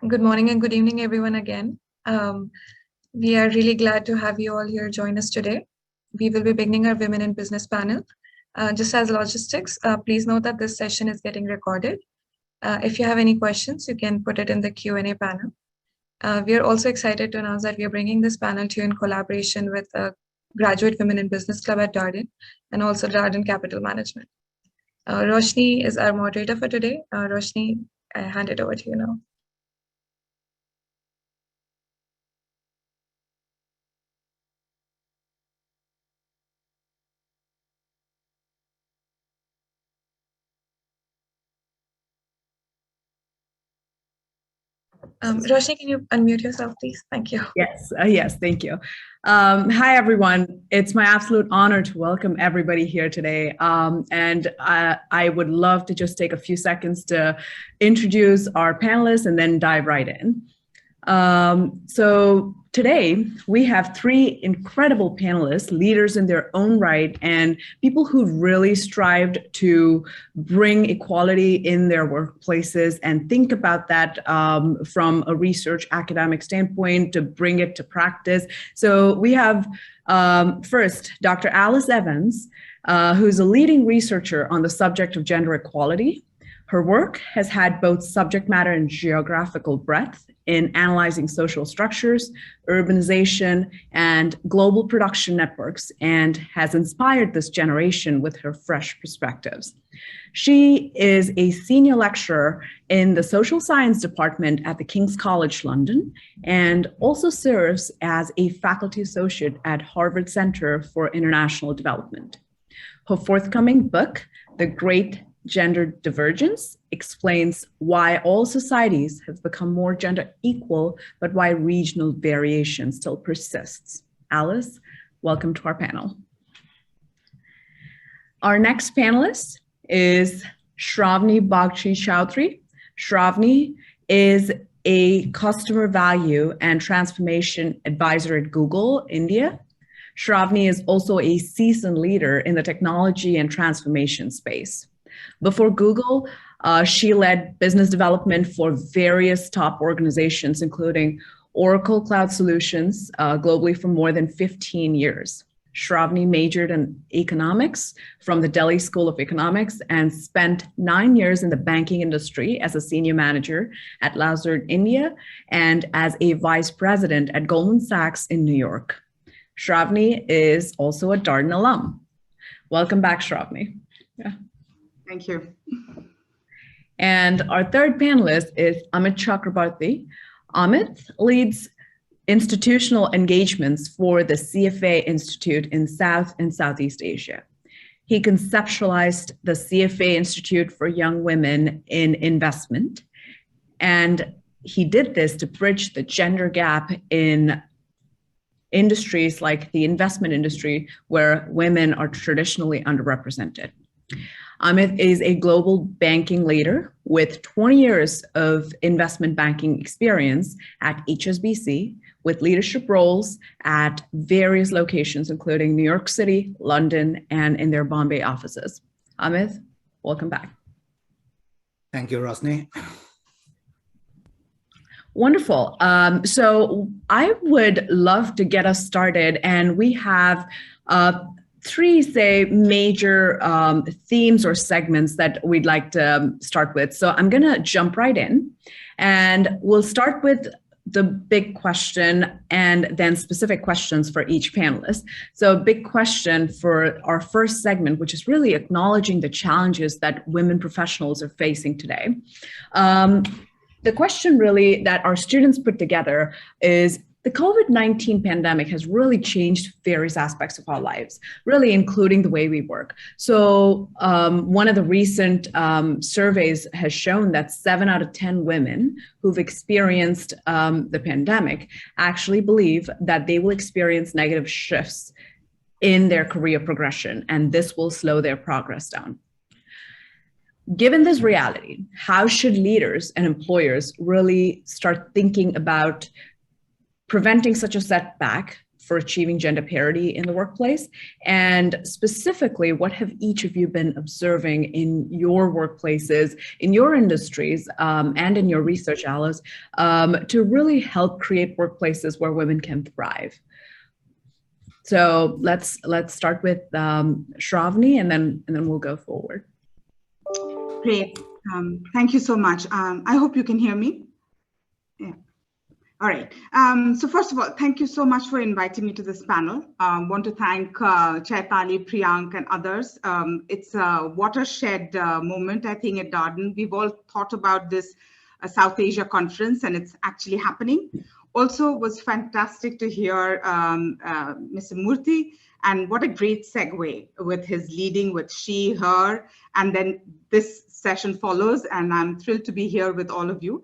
Good morning and good evening, everyone, again. We are really glad to have you all here join us today. We will be beginning our Women in Business panel. Just as logistics, please note that this session is getting recorded. If you have any questions, you can put it in the Q&A panel. We are also excited to announce that we are bringing this panel to you in collaboration with Graduate Women in Business Club at Darden and also Darden Capital Management. Roshni is our moderator for today. Roshni, I hand it over to you now. Roshni, can you unmute yourself, please? Thank you. Yes, thank you. Hi, everyone. It's my absolute honor to welcome everybody here today. And I would love to just take a few seconds to introduce our panelists and then dive right in. So today we have three incredible panelists, leaders in their own right, and people who've really strived to bring equality in their workplaces and think about that from a research academic standpoint to bring it to practice. So we have first Dr. Alice Evans, who's a leading researcher on the subject of gender equality. Her work has had both subject matter and geographical breadth in analyzing social structures, urbanization, and global production networks, and has inspired this generation with her fresh perspectives. She is a senior lecturer in the social science department at the King's College London, and also serves as a faculty associate at Harvard Center for International Development. Her forthcoming book, The Great Gender Divergence, explains why all societies have become more gender equal, but why regional variation still persists. Alice, welcome to our panel. Our next panelist is Shravny Bhagti. Shravny is a customer value and transformation advisor at Google India. Shravny is also a seasoned leader in the technology and transformation space. Before Google, she led business development for various top organizations, including Oracle Cloud Solutions, globally for more than 15 years. Shravny majored in economics from the Delhi School of Economics and spent 9 years in the banking industry as a senior manager at Lazard India and as a vice president at Goldman Sachs in New York. Shravny is also a Darden alum. Welcome back, Shravny. Yeah. Thank you. And our third panelist is Amit Chakrabarthy. Amit leads institutional engagements for the CFA Institute in South and Southeast Asia. He conceptualized the CFA Institute for Young Women in Investment, and he did this to bridge the gender gap in industries like the investment industry, where women are traditionally underrepresented. Ahmed is a global banking leader with 20 years of investment banking experience at HSBC, with leadership roles at various locations, including New York City, London, and in their Bombay offices. Ahmed, welcome back. Thank you, Roshni. Wonderful. So I would love to get us started, and we have three, say, major themes or segments that we'd like to start with. So I'm going to jump right in, and we'll start with the big question and then specific questions for each panelist. So a big question for our first segment, which is really acknowledging the challenges that women professionals are facing today. The question really that our students put together is, the COVID-19 pandemic has really changed various aspects of our lives, really including the way we work. So one of the recent surveys has shown that 7 out of 10 women who've experienced the pandemic actually believe that they will experience negative shifts in their career progression, and this will slow their progress down. Given this reality, how should leaders and employers really start thinking about preventing such a setback for achieving gender parity in the workplace? And specifically, what have each of you been observing in your workplaces, in your industries, and in your research, Alice, to really help create workplaces where women can thrive? So let's start with Shravny, and then we'll go forward. Great. Thank you so much. I hope you can hear me. Yeah. All right. So first of all, thank you so much for inviting me to this panel. Want to thank Chaitali, Priyank, and others. It's a watershed moment, I think, at Darden. We've all thought about this South Asia conference, and it's actually happening. Also, was fantastic to hear Mr. Murthy, and what a great segue with his leading with she, her, and then this session follows, and I'm thrilled to be here with all of you.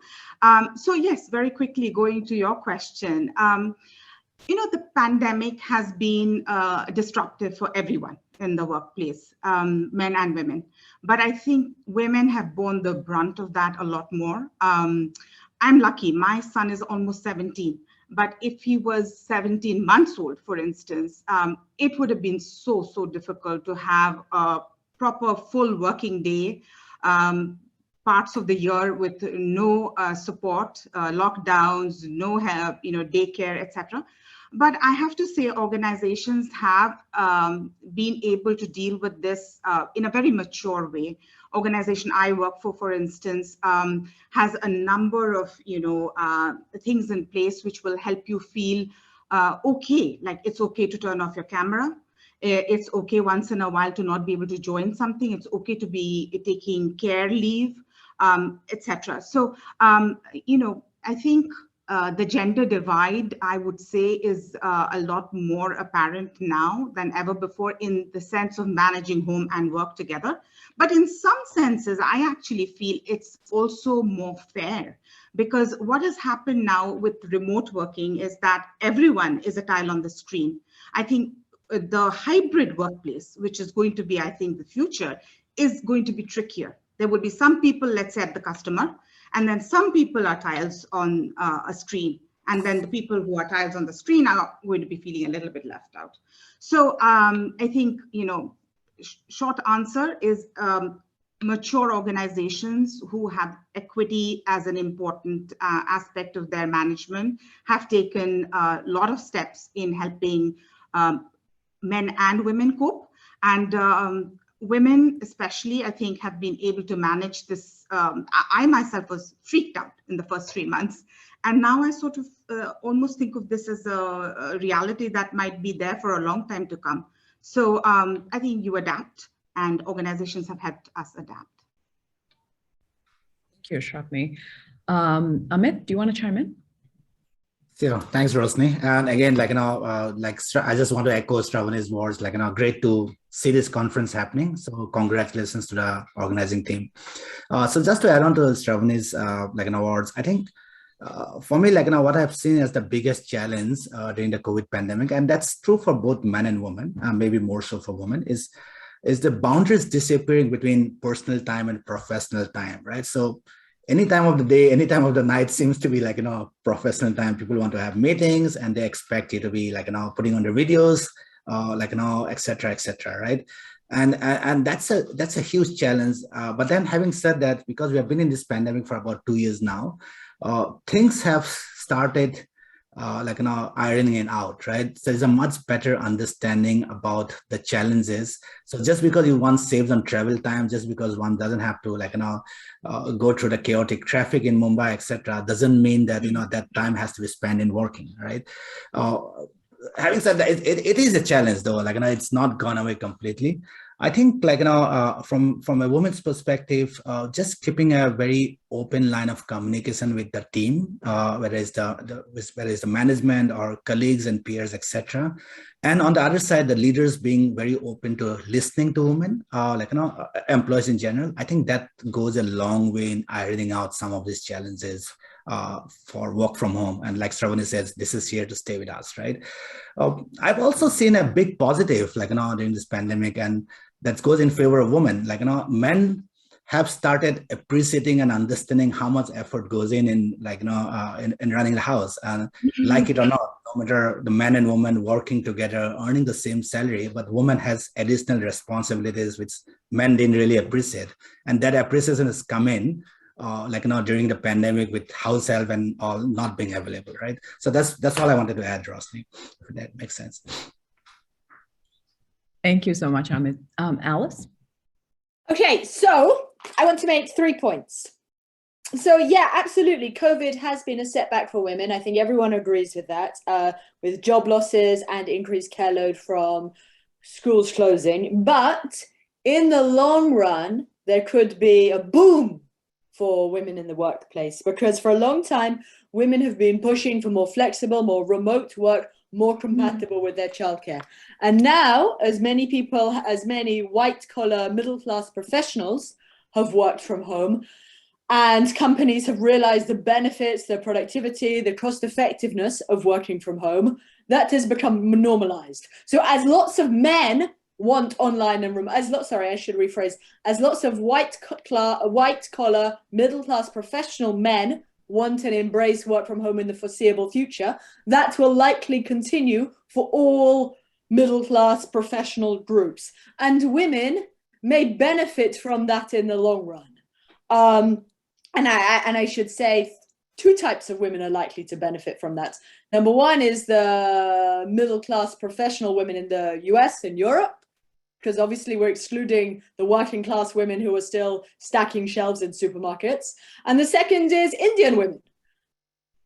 So yes, very quickly going to your question. The pandemic has been disruptive for everyone in the workplace, men and women. But I think women have borne the brunt of that a lot more. I'm lucky, my son is almost 17. But if he was 17 months old, for instance, it would have been so difficult to have a proper full working day, parts of the year with no support, lockdowns, no help, daycare, etc. But I have to say organizations have been able to deal with this in a very mature way. Organization I work for instance, has a number of things in place which will help you feel okay, like it's okay to turn off your camera. It's okay once in a while to not be able to join something. It's okay to be taking care leave, etc. So, I think the gender divide, I would say, is a lot more apparent now than ever before in the sense of managing home and work together. But in some senses, I actually feel it's also more fair, because what has happened now with remote working is that everyone is a tile on the screen. I think the hybrid workplace, which is going to be, I think, the future, is going to be trickier. There will be some people, let's say, at the customer, and then some people are tiles on a screen. And then the people who are tiles on the screen are going to be feeling a little bit left out. So I think, short answer is mature organizations who have equity as an important aspect of their management have taken a lot of steps in helping men and women cope. And women especially, I think, have been able to manage this. I myself was freaked out in the first 3 months. And now I sort of almost think of this as a reality that might be there for a long time to come. So I think you adapt, and organizations have helped us adapt. Thank you, Shravny. Amit, do you want to chime in? So thanks, Rosni. And again, I just want to echo Shravany's words, great to see this conference happening. So congratulations to the organizing team. So just to add on to Shravany's, words, I think for me, what I've seen as the biggest challenge during the COVID pandemic, and that's true for both men and women, maybe more so for women, is the boundaries disappearing between personal time and professional time, right? So any time of the day, any time of the night seems to be professional time. People want to have meetings and they expect you to be putting on the videos, et cetera, right? And that's a huge challenge. But then having said that, because we have been in this pandemic for about 2 years now, things have started ironing it out, right? So there's a much better understanding about the challenges. So just because you once saved on travel time, just because one doesn't have to go through the chaotic traffic in Mumbai, etc., doesn't mean that that time has to be spent in working, right? Having said that, it is a challenge though. It's not gone away completely. I think from a woman's perspective, just keeping a very open line of communication with the team, whether it's the management or colleagues and peers, etc. And on the other side, the leaders being very open to listening to women, employees in general. I think that goes a long way in ironing out some of these challenges for work from home. And like Shravany says, this is here to stay with us, right? I've also seen a big positive, during this pandemic, and that goes in favor of women. Men have started appreciating and understanding how much effort goes in running the house, and like it or not, matter the man and woman working together, earning the same salary, but woman has additional responsibilities which men didn't really appreciate. And that appreciation has come in during the pandemic with house help and all not being available, right? So that's all I wanted to add, Rosny, if that makes sense. Thank you so much, Amit. Alice? Okay, so I want to make 3 points. So yeah, absolutely. COVID has been a setback for women. I think everyone agrees with that, with job losses and increased care load from schools closing. But in the long run, there could be a boom for women in the workplace, because for a long time, women have been pushing for more flexible, more remote work, more compatible with their childcare. And now, as many white collar, middle class professionals have worked from home, and companies have realized the benefits, the productivity, the cost effectiveness of working from home, that has become normalized. So as lots of men want online and remote, as lots of white collar, middle class professional men want and embrace work from home in the foreseeable future, that will likely continue for all middle class professional groups. And women may benefit from that in the long run. And I should say 2 types of women are likely to benefit from that. Number one is the middle class professional women in the US and Europe, because obviously we're excluding the working class women who are still stacking shelves in supermarkets. And the second is Indian women,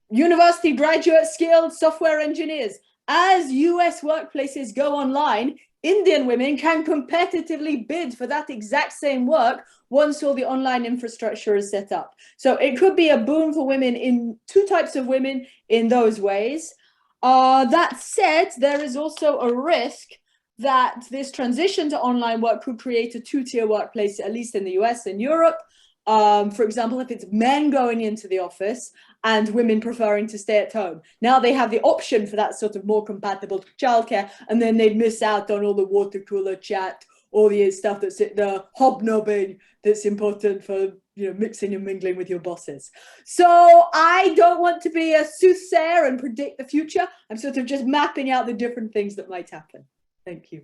university graduate, skilled software engineers. As US workplaces go online, Indian women can competitively bid for that exact same work once all the online infrastructure is set up. So it could be a boom for women, in 2 types of women in those ways. That said, there is also a risk that this transition to online work could create a 2-tier workplace, at least in the US and Europe. For example, if it's men going into the office and women preferring to stay at home. Now they have the option for that sort of more compatible childcare, and then they'd miss out on all the water cooler chat, all the stuff that's the hobnobbing that's important for, you know, mixing and mingling with your bosses. So I don't want to be a soothsayer and predict the future. I'm sort of just mapping out the different things that might happen. Thank you.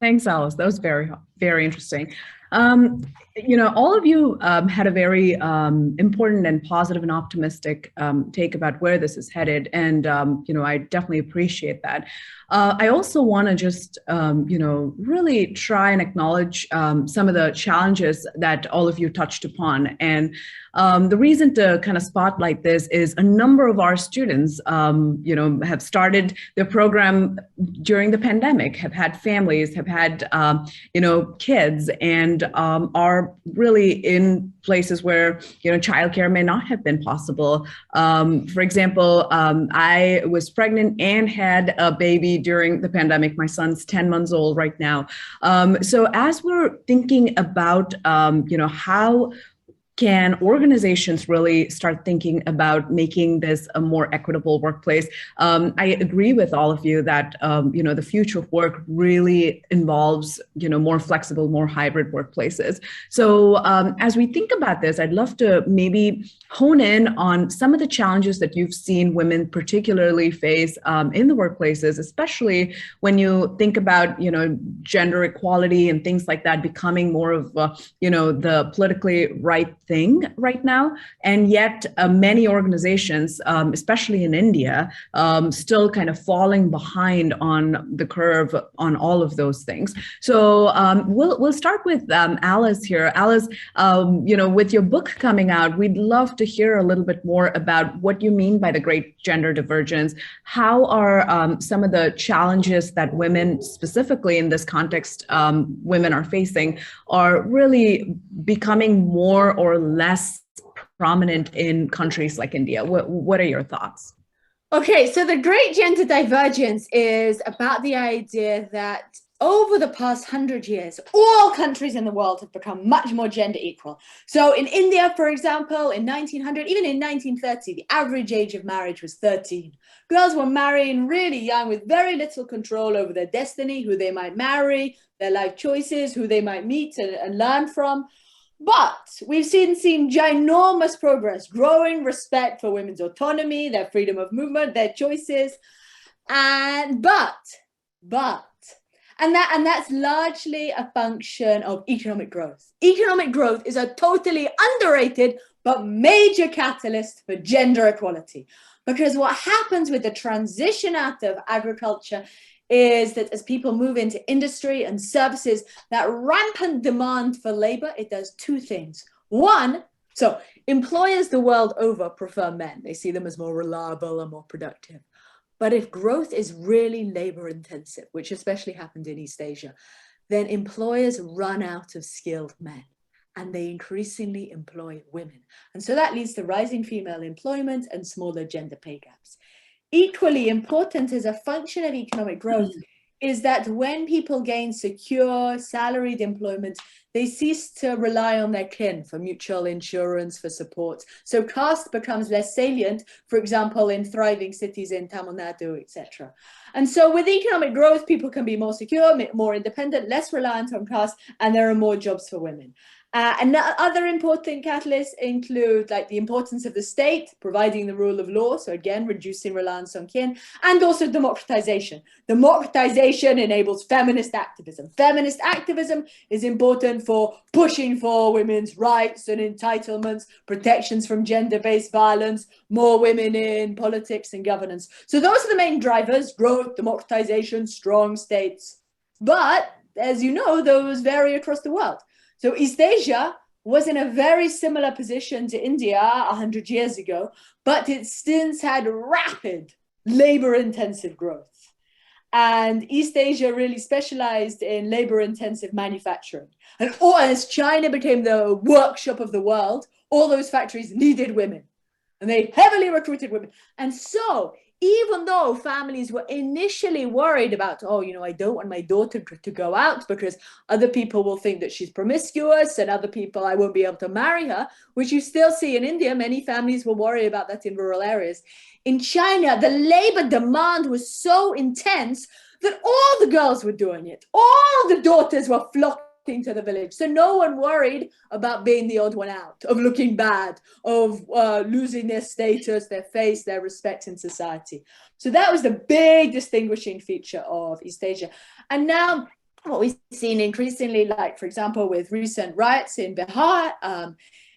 Thanks, Alice. That was very, very interesting. All of you had a very important and positive and optimistic take about where this is headed. And, I definitely appreciate that. I also want to just, really try and acknowledge some of the challenges that all of you touched upon. And the reason to kind of spotlight this is a number of our students, have started their program during the pandemic, have had families, have had, kids, and are really in places where, childcare may not have been possible. For example, I was pregnant and had a baby during the pandemic. My son's 10 months old right now. So as we're thinking about, how can organizations really start thinking about making this a more equitable workplace? I agree with all of you that, the future of work really involves, more flexible, more hybrid workplaces. So as we think about this, I'd love to maybe hone in on some of the challenges that you've seen women particularly face in the workplaces, especially when you think about, gender equality and things like that becoming more of, the politically right thing right now. And yet many organizations, especially in India, still kind of falling behind on the curve on all of those things. So we'll start with Alice here. Alice, with your book coming out, we'd love to hear a little bit more about what you mean by the Great Gender Divergence. How are some of the challenges that women, specifically in this context, women are facing, are really becoming more or less prominent in countries like India? What are your thoughts? Okay, so the Great Gender Divergence is about the idea that over the past 100 years, all countries in the world have become much more gender equal. So in India, for example, in 1900, even in 1930, the average age of marriage was 13. Girls were marrying really young with very little control over their destiny, who they might marry, their life choices, who they might meet and learn from. But we've seen ginormous progress, growing respect for women's autonomy, their freedom of movement, their choices, and that's largely a function of economic growth. Economic growth is a totally underrated but major catalyst for gender equality, because what happens with the transition out of agriculture is that as people move into industry and services, that rampant demand for labor, it does two things. One, so employers the world over prefer men. They see them as more reliable and more productive. But if growth is really labor intensive, which especially happened in East Asia, then employers run out of skilled men and they increasingly employ women. And so that leads to rising female employment and smaller gender pay gaps. Equally important as a function of economic growth is that when people gain secure salaried employment, they cease to rely on their kin for mutual insurance, for support. So caste becomes less salient, for example, in thriving cities in Tamil Nadu, etc. And so with economic growth, people can be more secure, more independent, less reliant on caste, and there are more jobs for women. And other important catalysts include like the importance of the state, providing the rule of law, so again, reducing reliance on kin, and also democratization. Democratization enables feminist activism. Feminist activism is important for pushing for women's rights and entitlements, protections from gender-based violence, more women in politics and governance. So those are the main drivers: growth, democratization, strong states. But as you know, those vary across the world. So East Asia was in a very similar position to India 100 years ago, but it since had rapid labor-intensive growth. And East Asia really specialized in labor-intensive manufacturing. And as China became the workshop of the world, all those factories needed women. And they heavily recruited women. And so even though families were initially worried about, oh, you know, I don't want my daughter to go out because other people will think that she's promiscuous, and other people, I won't be able to marry her, which you still see in India. Many families will worry about that in rural areas. In China, the labor demand was so intense that all the girls were doing it. All the daughters were flocking to the village. So no one worried about being the odd one out, of looking bad, of losing their status, their face, their respect in society. So that was the big distinguishing feature of East Asia. And now what we've seen increasingly, like for example, with recent riots in Bihar,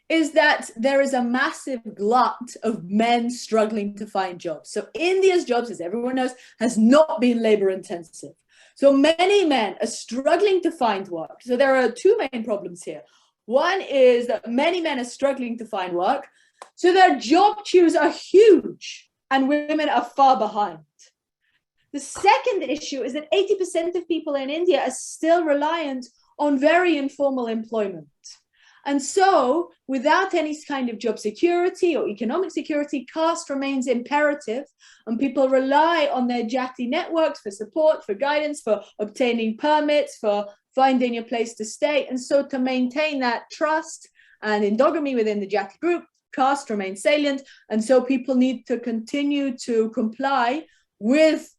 is that there is a massive glut of men struggling to find jobs. So India's jobs, as everyone knows, has not been labor intensive. So many men are struggling to find work. So there are two main problems here. One is that many men are struggling to find work, so their job queues are huge and women are far behind. The second issue is that 80% of people in India are still reliant on very informal employment. And so without any kind of job security or economic security, caste remains imperative, and people rely on their jati networks for support, for guidance, for obtaining permits, for finding a place to stay. And so to maintain that trust and endogamy within the jati group, caste remains salient. And so people need to continue to comply with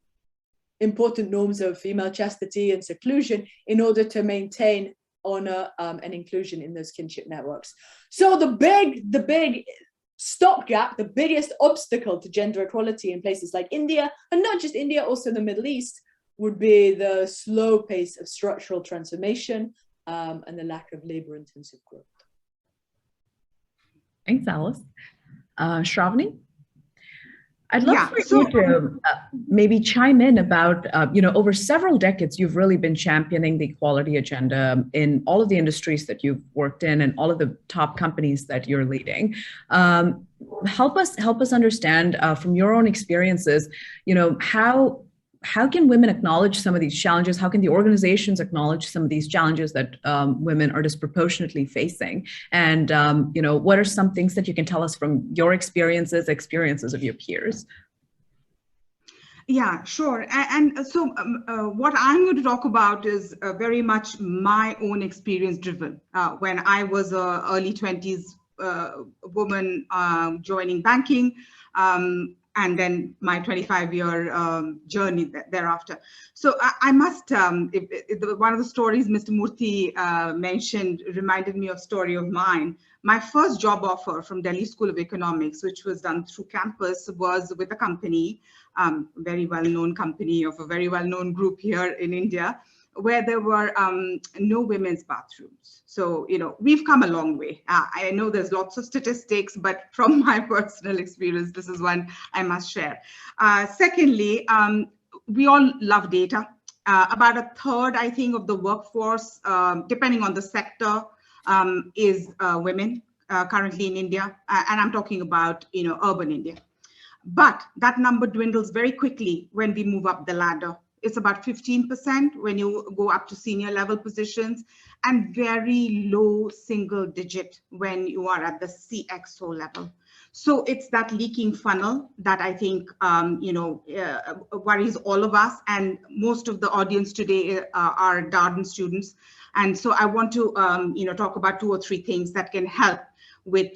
important norms of female chastity and seclusion in order to maintain honor and inclusion in those kinship networks. So the big stopgap, the biggest obstacle to gender equality in places like India, and not just India, also the Middle East, would be the slow pace of structural transformation and the lack of labor-intensive growth. Thanks, Alice. Shravny? I'd love for you to maybe chime in about, over several decades, you've really been championing the equality agenda in all of the industries that you've worked in and all of the top companies that you're leading. Help us understand from your own experiences, how can women acknowledge some of these challenges? How can the organizations acknowledge some of these challenges that women are disproportionately facing? And, what are some things that you can tell us from your experiences of your peers? Yeah, sure. And so what I'm going to talk about is very much my own experience driven. When I was an early 20s woman joining banking, and then my 25-year journey thereafter. So I must, one of the stories Mr. Murthy mentioned reminded me of a story of mine. My first job offer from Delhi School of Economics, which was done through campus, was with a company, very well-known company of a very well-known group here in India, where there were no women's bathrooms. So, we've come a long way. I know there's lots of statistics, but from my personal experience, this is one I must share. Secondly, we all love data. About a third, I think, of the workforce, depending on the sector, is women currently in India. And I'm talking about, urban India. But that number dwindles very quickly when we move up the ladder. It's about 15% when you go up to senior level positions, and very low single digit when you are at the CXO level. So it's that leaking funnel that I think worries all of us, and most of the audience today are Darden students. And so I want to talk about 2 or 3 things that can help with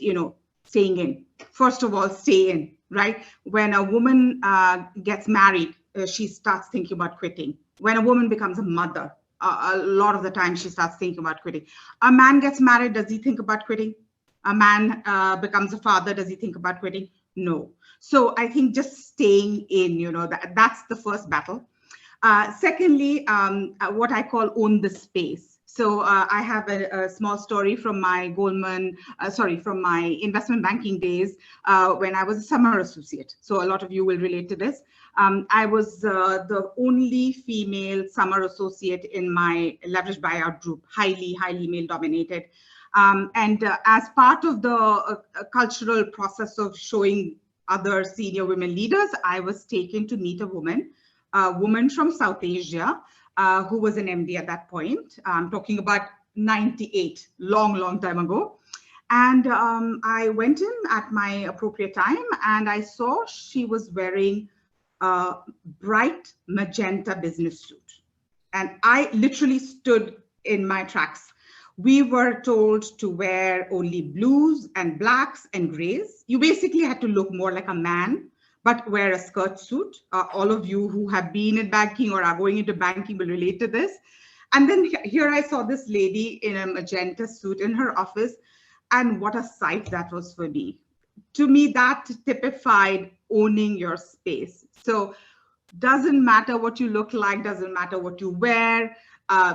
staying in. First of all, stay in, right? When a woman gets married, she starts thinking about quitting. When a woman becomes a mother, a lot of the time she starts thinking about quitting. A man gets married, does he think about quitting? A man becomes a father, does he think about quitting? No. So I think just staying in, that's the first battle. Secondly, what I call own the space. So I have a small story from my from my investment banking days when I was a summer associate. So a lot of you will relate to this. I was the only female summer associate in my leveraged buyout group, highly male dominated. As part of the cultural process of showing other senior women leaders, I was taken to meet a woman from South Asia, who was an MD at that point. I'm talking about 98, long time ago. And I went in at my appropriate time, and I saw she was wearing a bright magenta business suit. And I literally stood in my tracks. We were told to wear only blues and blacks and grays. You basically had to look more like a man, but wear a skirt suit. All of you who have been in banking or are going into banking will relate to this. And then here I saw this lady in a magenta suit in her office, and what a sight that was for me. To me, that typified owning your space. So doesn't matter what you look like, doesn't matter what you wear,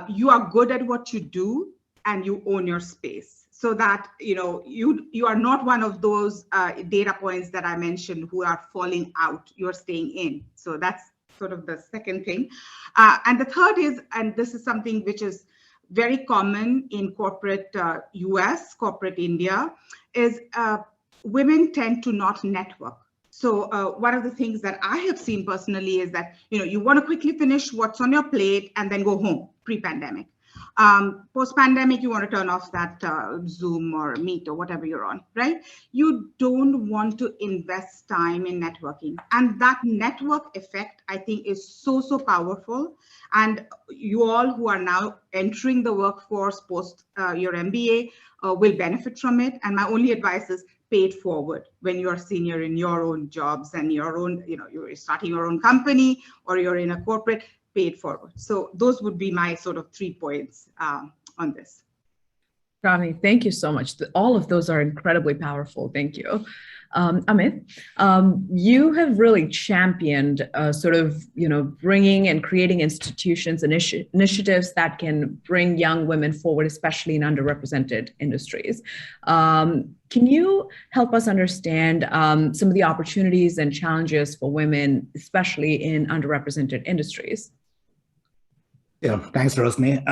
you are good at what you do and you own your space. So that you are not one of those data points that I mentioned who are falling out, you're staying in. So that's sort of the second thing. And the third is, and this is something which is very common in corporate US, corporate India, is women tend to not network. So one of the things that I have seen personally is that, you want to quickly finish what's on your plate and then go home pre-pandemic. Post-pandemic, you want to turn off that Zoom or Meet or whatever you're on, right? You don't want to invest time in networking. And that network effect, I think, is so powerful. And you all who are now entering the workforce post your MBA will benefit from it. And my only advice is pay it forward when you're senior in your own jobs and your own, you're starting your own company or you're in a corporate, pay it forward. So those would be my sort of 3 points on this. Shravny, thank you so much. All of those are incredibly powerful. Thank you. Amit, you have really championed bringing and creating institutions, initiatives that can bring young women forward, especially in underrepresented industries. Can you help us understand some of the opportunities and challenges for women, especially in underrepresented industries? Yeah, thanks, Rosni.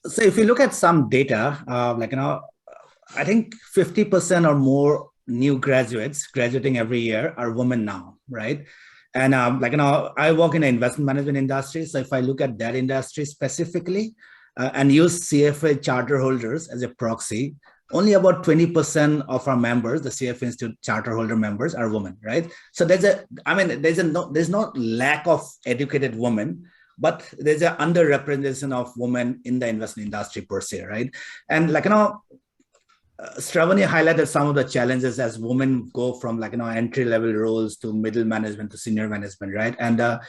So if you look at some data, I think 50% or more new graduates graduating every year are women now, right? And I work in the investment management industry. So if I look at that industry specifically and use CFA charter holders as a proxy, only about 20% of our members, the CFA Institute charter holder members, are women, right? So there's no lack of educated women, but there's an underrepresentation of women in the investment industry per se, right? And Shravny highlighted some of the challenges as women go from entry level roles to middle management to senior management, right? And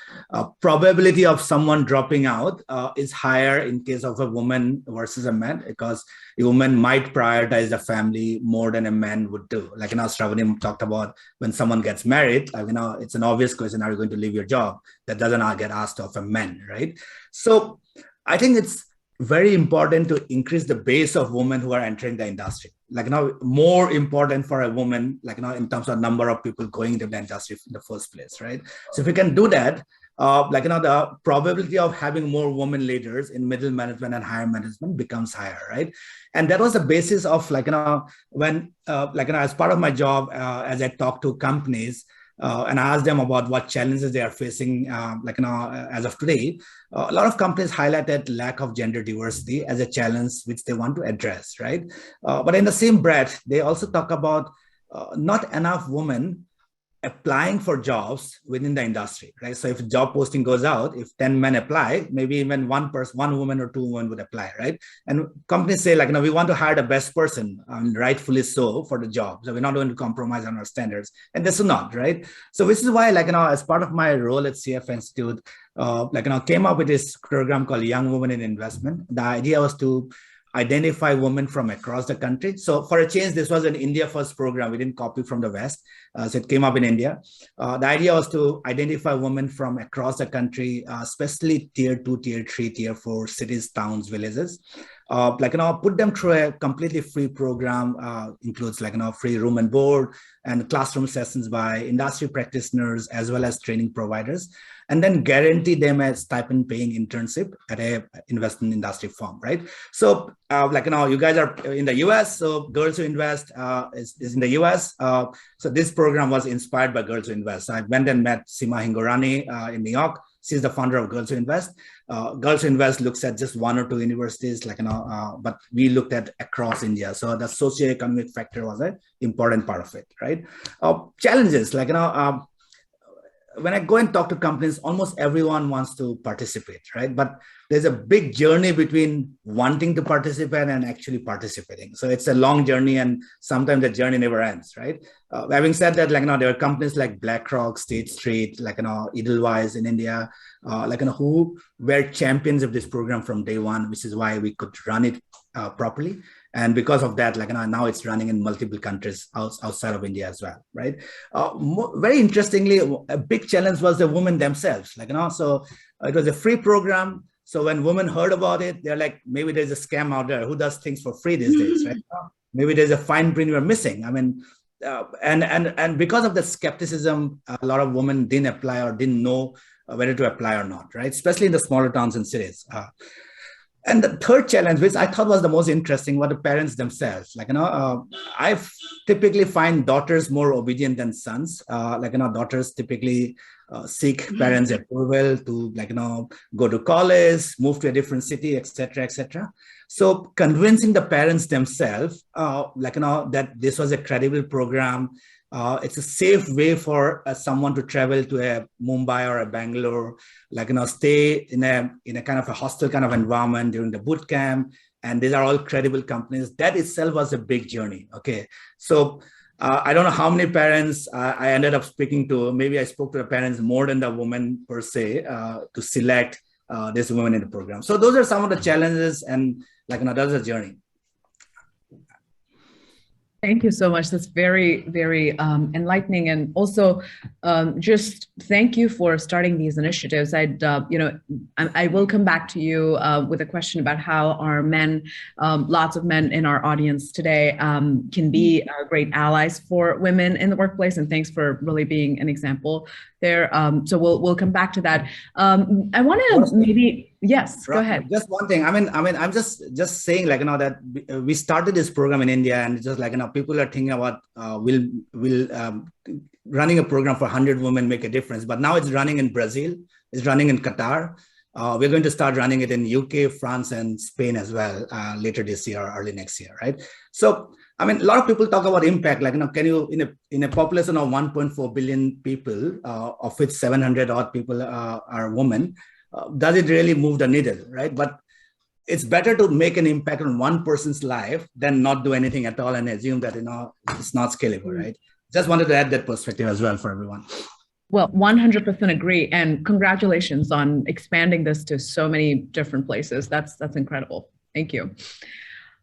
probability of someone dropping out is higher in case of a woman versus a man, because a woman might prioritize the family more than a man would do. Shravny talked about when someone gets married, it's an obvious question: are you going to leave your job? That doesn't get asked of a man, right? So I think it's very important to increase the base of women who are entering the industry. More important for a woman, in terms of number of people going into the industry in the first place, right? So if we can do that, the probability of having more women leaders in middle management and higher management becomes higher, right? And that was the basis of when as part of my job, as I talk to companies, and I asked them about what challenges they are facing, as of today. A lot of companies highlighted lack of gender diversity as a challenge which they want to address, right? But in the same breath, they also talk about not enough women applying for jobs within the industry, right? So if a job posting goes out, if 10 men apply, maybe even one woman or two women would apply, right? And companies say we want to hire the best person, rightfully so, for the job. So we're not going to compromise on our standards, and this is not, right? So this is why, as part of my role at CF Institute, came up with this program called Young Women in Investment. The idea was to identify women from across the country. So for a change, this was an India first program. We didn't copy from the West. So it came up in India. The idea was to identify women from across the country, especially tier 2, tier 3, tier 4 cities, towns, villages. Put them through a completely free program, includes free room and board and classroom sessions by industry practitioners as well as training providers, and then guarantee them a stipend paying internship at a investment industry firm, right? So you guys are in the US, so Girls Who Invest is in the US. So this program was inspired by Girls Who Invest. I went and met Seema Hingorani in New York. She's the founder of Girls Who Invest. Girls Who Invest looks at just 1 or 2 universities, but we looked at across India. So the socio-economic factor was an important part of it, right? Challenges, when I go and talk to companies, almost everyone wants to participate, right? But there's a big journey between wanting to participate and actually participating. So it's a long journey, and sometimes the journey never ends, right? Having said that, there are companies like BlackRock, State Street, Edelweiss in India, who were champions of this program from day one, which is why we could run it properly. And because of that, now it's running in multiple countries outside of India as well, right? Very interestingly, a big challenge was the women themselves. So it was a free program. So when women heard about it, they're like, maybe there's a scam out there. Who does things for free these days, right? Maybe there's a fine print we're missing. And because of the skepticism, a lot of women didn't apply or didn't know whether to apply or not, right? Especially in the smaller towns and cities. And the third challenge, which I thought was the most interesting, were the parents themselves. I typically find daughters more obedient than sons. Daughters typically seek parents' approval to, go to college, move to a different city, etc., etc. So convincing the parents themselves, that this was a credible program. It's a safe way for someone to travel to a Mumbai or a Bangalore, stay in a kind of a hostel kind of environment during the boot camp. And these are all credible companies. That itself was a big journey. Okay. So I don't know how many parents I ended up speaking to. Maybe I spoke to the parents more than the women per se to select this women in the program. So those are some of the challenges, and that's a journey. Thank you so much. That's very, very enlightening, and also just thank you for starting these initiatives. I will come back to you with a question about how our men, lots of men in our audience today, can be great allies for women in the workplace. And thanks for really being an example there. So we'll come back to that. I want to maybe. Yes, go ahead. Just one thing. I'm just saying, that we started this program in India, and it's just people are thinking about will running a program for 100 women make a difference? But now it's running in Brazil, it's running in Qatar. We're going to start running it in UK, France, and Spain as well later this year or early next year, right? So, a lot of people talk about impact, can you, in a population of 1.4 billion people, of which 700 odd people are women, does it really move the needle, right? But it's better to make an impact on one person's life than not do anything at all and assume that, it's not scalable, right? Just wanted to add that perspective as well for everyone. Well, 100% agree. And congratulations on expanding this to so many different places. That's incredible. Thank you.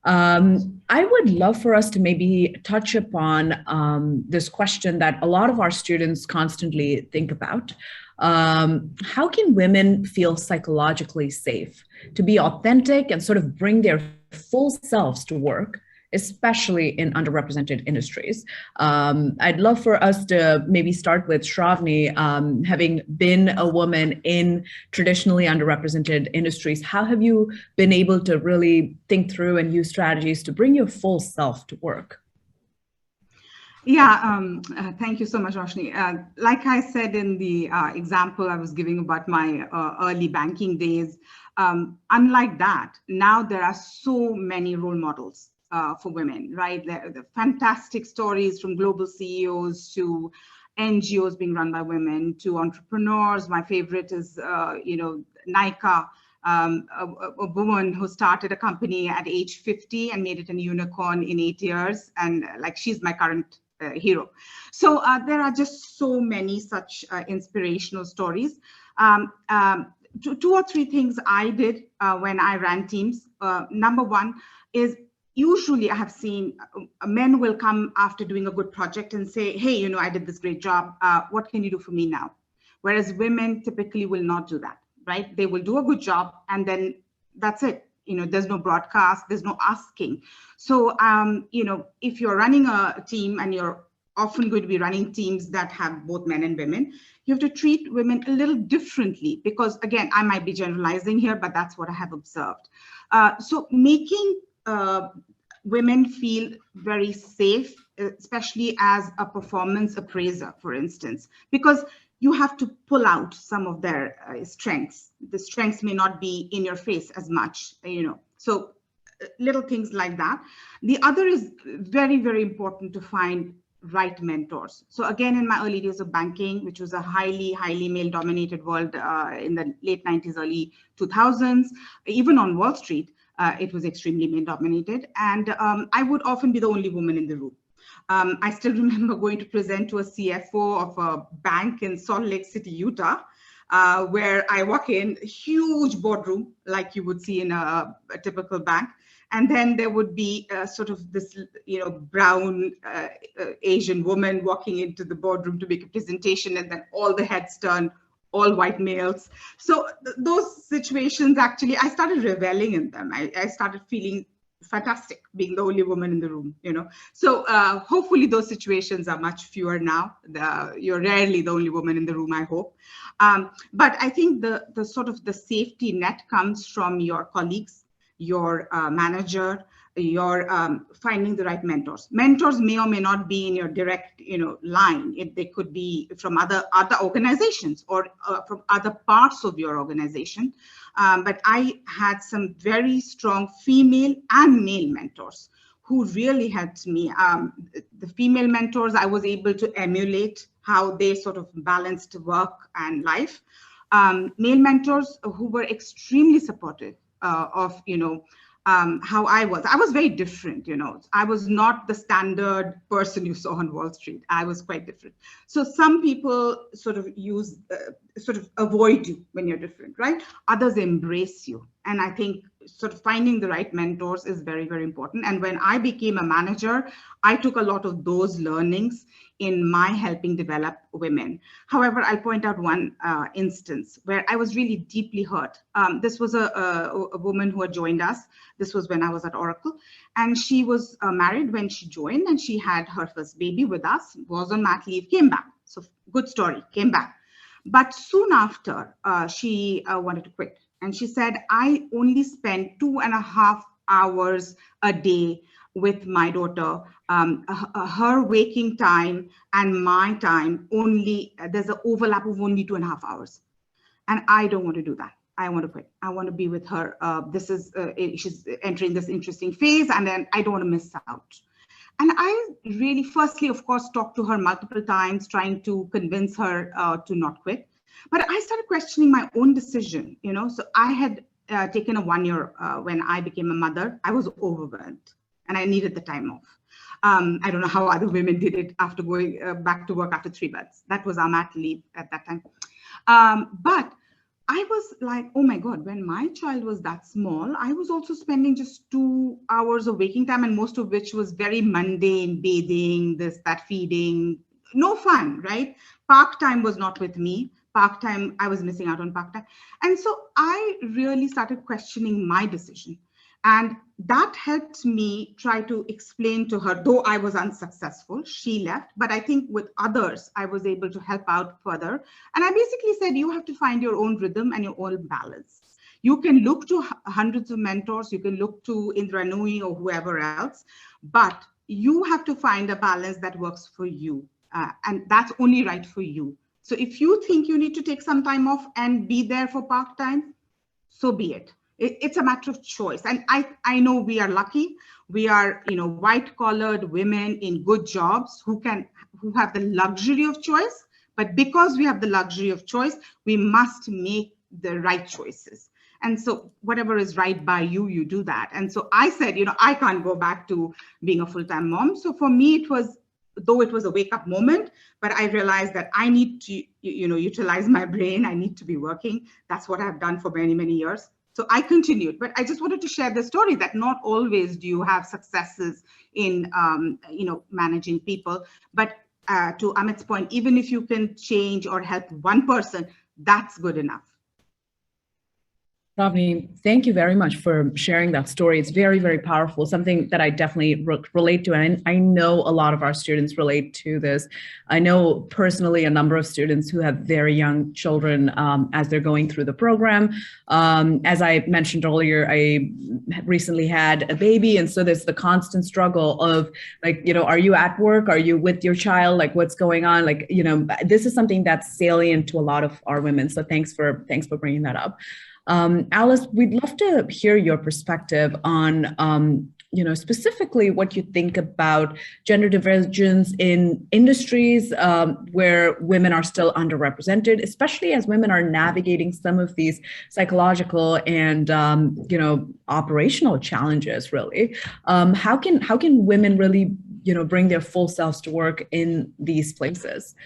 I would love for us to maybe touch upon this question that a lot of our students constantly think about. How can women feel psychologically safe to be authentic and sort of bring their full selves to work, especially in underrepresented industries? I'd love for us to maybe start with Shravny, having been a woman in traditionally underrepresented industries. How have you been able to really think through and use strategies to bring your full self to work? Yeah, thank you so much, Roshni. Like I said in the example I was giving about my early banking days, unlike that, now there are so many role models for women, right? The fantastic stories from global CEOs to NGOs being run by women to entrepreneurs. My favorite is, Nika, a woman who started a company at age 50 and made it a unicorn in 8 years. And she's my current hero. So there are just so many such inspirational stories. Two or three things I did when I ran teams. Number one is, usually I have seen men will come after doing a good project and say, hey, I did this great job. What can you do for me now? Whereas women typically will not do that, right? They will do a good job and then that's it. There's no broadcast, there's no asking. So, if you're running a team, and you're often going to be running teams that have both men and women, you have to treat women a little differently, because again, I might be generalizing here, but that's what I have observed. So making women feel very safe, especially as a performance appraiser, for instance, because you have to pull out some of their strengths. The strengths may not be in your face as much, so little things like that. The other is very, very important to find right mentors. So again, in my early days of banking, which was a highly male-dominated world in the late 90s, early 2000s, even on Wall Street, it was extremely male-dominated. And I would often be the only woman in the room. I still remember going to present to a CFO of a bank in Salt Lake City, Utah, where I walk in, huge boardroom, like you would see in a typical bank. And then there would be sort of this, brown Asian woman walking into the boardroom to make a presentation, and then all the heads turn, all white males. So those situations, actually, I started reveling in them. I started feeling fantastic being the only woman in the room, So hopefully those situations are much fewer now. You're rarely the only woman in the room, I hope. But I think the sort of the safety net comes from your colleagues, your manager, your finding the right mentors. Mentors may or may not be in your direct, line. They could be from other organizations or from other parts of your organization. But I had some very strong female and male mentors who really helped me. The female mentors, I was able to emulate how they sort of balanced work and life. Male mentors who were extremely supportive of, how I was very different, I was not the standard person you saw on Wall Street. I was quite different. So some people sort of avoid you when you're different, right? Others embrace you. And I think sort of finding the right mentors is very, very important. And when I became a manager, I took a lot of those learnings in my helping develop women. However, I'll point out one instance where I was really deeply hurt. This was a woman who had joined us. This was when I was at Oracle. And she was married when she joined, and she had her first baby with us, was on mat leave, came back. So good story, came back. But soon after, she wanted to quit. And she said, I only spend 2.5 hours a day with my daughter. Her waking time and my time only, there's an overlap of only 2.5 hours. And I don't want to do that. I want to quit. I want to be with her. She's entering this interesting phase, and then I don't want to miss out. And I really, firstly, of course, talked to her multiple times, trying to convince her to not quit. But I started questioning my own decision, So I had taken a 1 year when I became a mother, I was overwhelmed and I needed the time off. I don't know how other women did it after going back to work after 3 months. That was our mat leave at that time. But I was like, oh my God, when my child was that small, I was also spending just 2 hours of waking time, and most of which was very mundane, bathing, this, that, feeding, no fun, right? Park time was not with me. Park time, I was missing out on park time. And so I really started questioning my decision. And that helped me try to explain to her, though I was unsuccessful, she left, but I think with others, I was able to help out further. And I basically said, you have to find your own rhythm and your own balance. You can look to hundreds of mentors, you can look to Indra Nooyi or whoever else, but you have to find a balance that works for you. And that's only right for you. So if you think you need to take some time off and be there for part time, so be it. It's a matter of choice. And I know we are lucky. We are, white collared women in good jobs who have the luxury of choice. But because we have the luxury of choice, we must make the right choices. And so whatever is right by you, you do that. And so I said, I can't go back to being a full-time mom. So for me, it was a wake-up moment, but I realized that I need to, utilize my brain. I need to be working. That's what I've done for many, many years. So I continued, but I just wanted to share the story that not always do you have successes in, managing people. But to Amit's point, even if you can change or help one person, that's good enough. Shravny, thank you very much for sharing that story. It's very, very powerful, something that I definitely relate to. And I know a lot of our students relate to this. I know personally a number of students who have very young children as they're going through the program. As I mentioned earlier, I recently had a baby. And so there's the constant struggle of are you at work? Are you with your child? Like, what's going on? This is something that's salient to a lot of our women. So thanks for bringing that up. Alice, we'd love to hear your perspective on, specifically what you think about gender divergence in industries where women are still underrepresented, especially as women are navigating some of these psychological and, operational challenges, really. How can women really, bring their full selves to work in these places?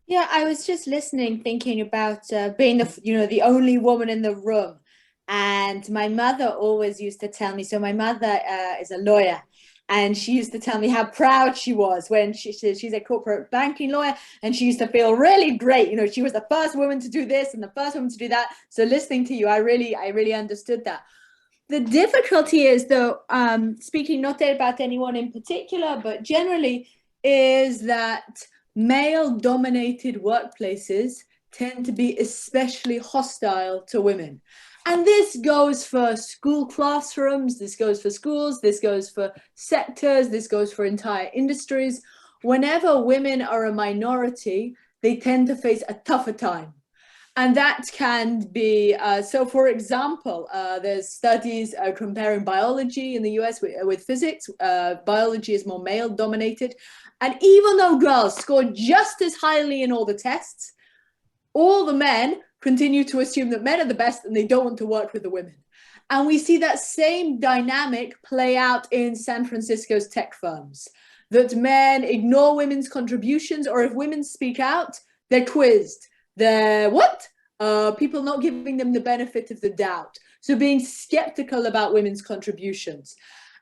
Yeah, I was just listening, thinking about being the only woman in the room. And my mother always used to tell me, so my mother is a lawyer, and she used to tell me how proud she was when she's a corporate banking lawyer, and she used to feel really great. She was the first woman to do this and the first woman to do that. So listening to you, I really understood that. The difficulty is, though, speaking not about anyone in particular, but generally, is that male-dominated workplaces tend to be especially hostile to women. And this goes for school classrooms, this goes for schools, this goes for sectors, this goes for entire industries. Whenever women are a minority, they tend to face a tougher time. And that can be, so for example, there's studies comparing biology in the US with physics. Biology is more male dominated. And even though girls score just as highly in all the tests, all the men continue to assume that men are the best and they don't want to work with the women. And we see that same dynamic play out in San Francisco's tech firms, that men ignore women's contributions, or if women speak out, they're quizzed. They're what? People not giving them the benefit of the doubt. So being skeptical about women's contributions.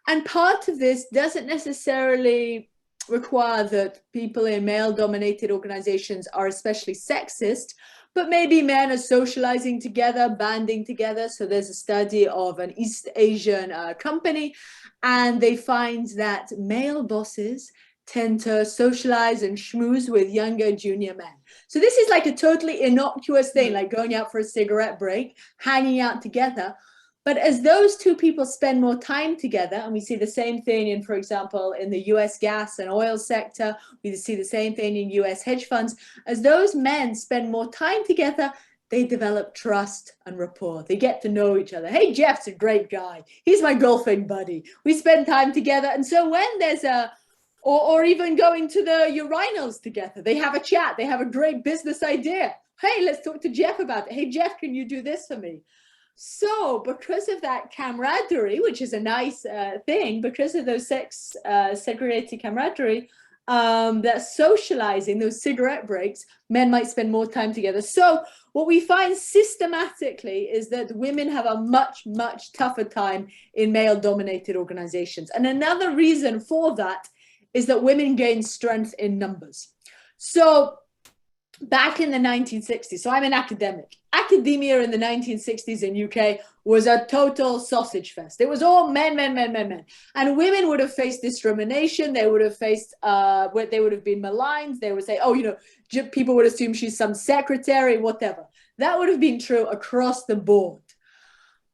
And part of this doesn't necessarily require that people in male-dominated organizations are especially sexist, but maybe men are socializing together, banding together. So there's a study of an East Asian company, and they find that male bosses tend to socialize and schmooze with younger junior men. So this is like a totally innocuous thing, like going out for a cigarette break, hanging out together. But as those two people spend more time together, and we see the same thing in, for example, in the US gas and oil sector, we see the same thing in US hedge funds, as those men spend more time together, they develop trust and rapport. They get to know each other. Hey, Jeff's a great guy. He's my golfing buddy. We spend time together. And so when there's or even going to the urinals together, they have a chat. They have a great business idea. Hey, let's talk to Jeff about it. Hey, Jeff, can you do this for me? So because of that camaraderie, which is a nice thing, because of those sex segregated camaraderie, that socializing, those cigarette breaks, men might spend more time together. So what we find systematically is that women have a much, much tougher time in male-dominated organizations. And another reason for that is that women gain strength in numbers. So back in the 1960s, so I'm an academic. Academia in the 1960s in UK was a total sausage fest. It was all men. And women would have faced discrimination. They would have faced, they would have been maligned. They would say, oh, you know, people would assume she's some secretary, whatever. That would have been true across the board.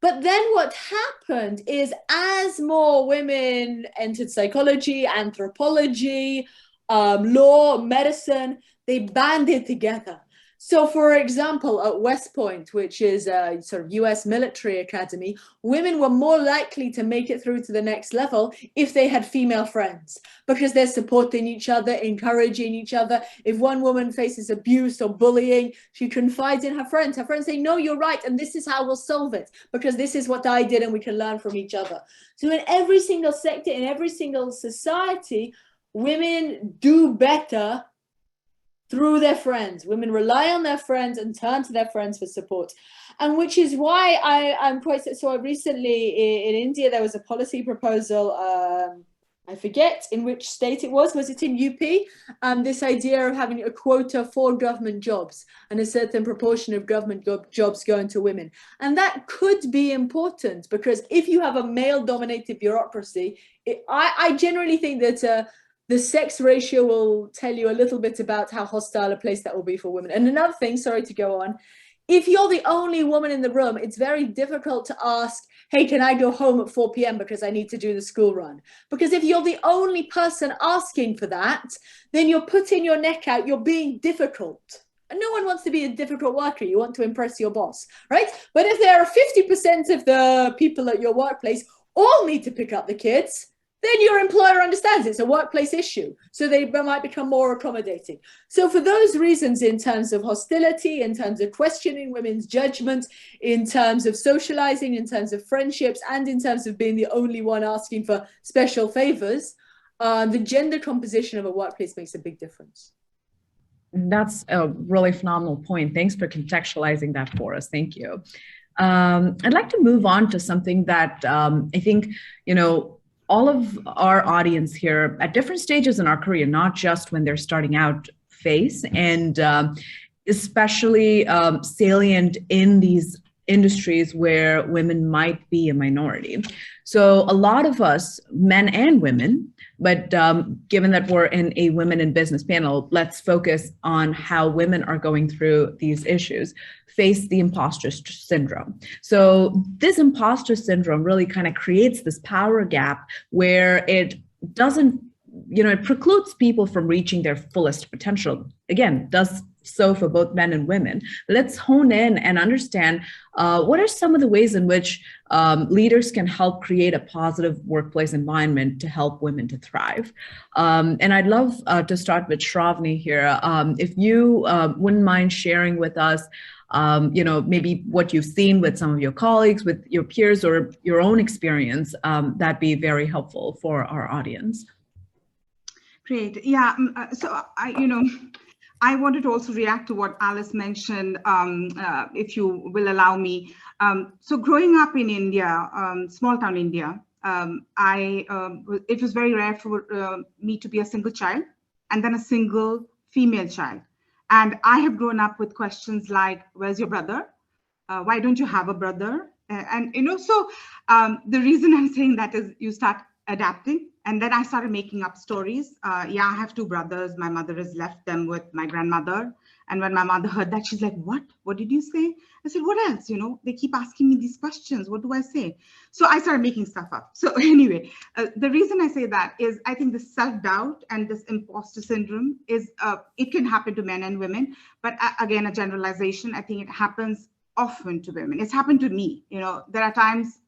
But then what happened is as more women entered psychology, anthropology, law, medicine, they banded together. So for example, at West Point, which is a sort of US military academy, women were more likely to make it through to the next level if they had female friends, because they're supporting each other, encouraging each other. If one woman faces abuse or bullying, she confides in her friends. Her friends say, no, you're right, and this is how we'll solve it, because this is what I did and we can learn from each other. So in every single sector, in every single society, women do better through their friends. Women rely on their friends and turn to their friends for support. And which is why I'm quite, so recently in India, there was a policy proposal, I forget in which state it was it in UP? This idea of having a quota for government jobs and a certain proportion of government jobs going to women. And that could be important, because if you have a male-dominated bureaucracy, I generally think that the sex ratio will tell you a little bit about how hostile a place that will be for women. And another thing, sorry to go on, if you're the only woman in the room, it's very difficult to ask, hey, can I go home at 4 p.m. because I need to do the school run? Because if you're the only person asking for that, then you're putting your neck out, you're being difficult. And no one wants to be a difficult worker. You want to impress your boss, right? But if there are 50% of the people at your workplace all need to pick up the kids, then your employer understands it's a workplace issue. So they might become more accommodating. So for those reasons, in terms of hostility, in terms of questioning women's judgment, in terms of socializing, in terms of friendships, and in terms of being the only one asking for special favors, the gender composition of a workplace makes a big difference. That's a really phenomenal point. Thanks for contextualizing that for us. Thank you. I'd like to move on to something that I think, all of our audience here at different stages in our career, not just when they're starting out, face, and especially salient in these industries where women might be a minority. So a lot of us, men and women, but given that we're in a women in business panel, let's focus on how women are going through these issues, face the imposter syndrome. So this imposter syndrome really kind of creates this power gap where it doesn't, it precludes people from reaching their fullest potential. Again, does so for both men and women. Let's hone in and understand what are some of the ways in which leaders can help create a positive workplace environment to help women to thrive. And I'd love to start with Shravny here. If you wouldn't mind sharing with us, maybe what you've seen with some of your colleagues, with your peers, or your own experience, that'd be very helpful for our audience. Great. Yeah. So I wanted to also react to what Alice mentioned, if you will allow me. So growing up in India, small town India, it was very rare for me to be a single child and then a single female child. And I have grown up with questions like, where's your brother? Why don't you have a brother? So the reason I'm saying that is you start adapting. And then I started making up stories. I have two brothers. My mother has left them with my grandmother. And when my mother heard that, she's like, what? What did you say? I said, what else? They keep asking me these questions. What do I say? So I started making stuff up. So anyway, the reason I say that is I think the self-doubt and this imposter syndrome is, it can happen to men and women. But again, a generalization, I think it happens often to women. It's happened to me. There are times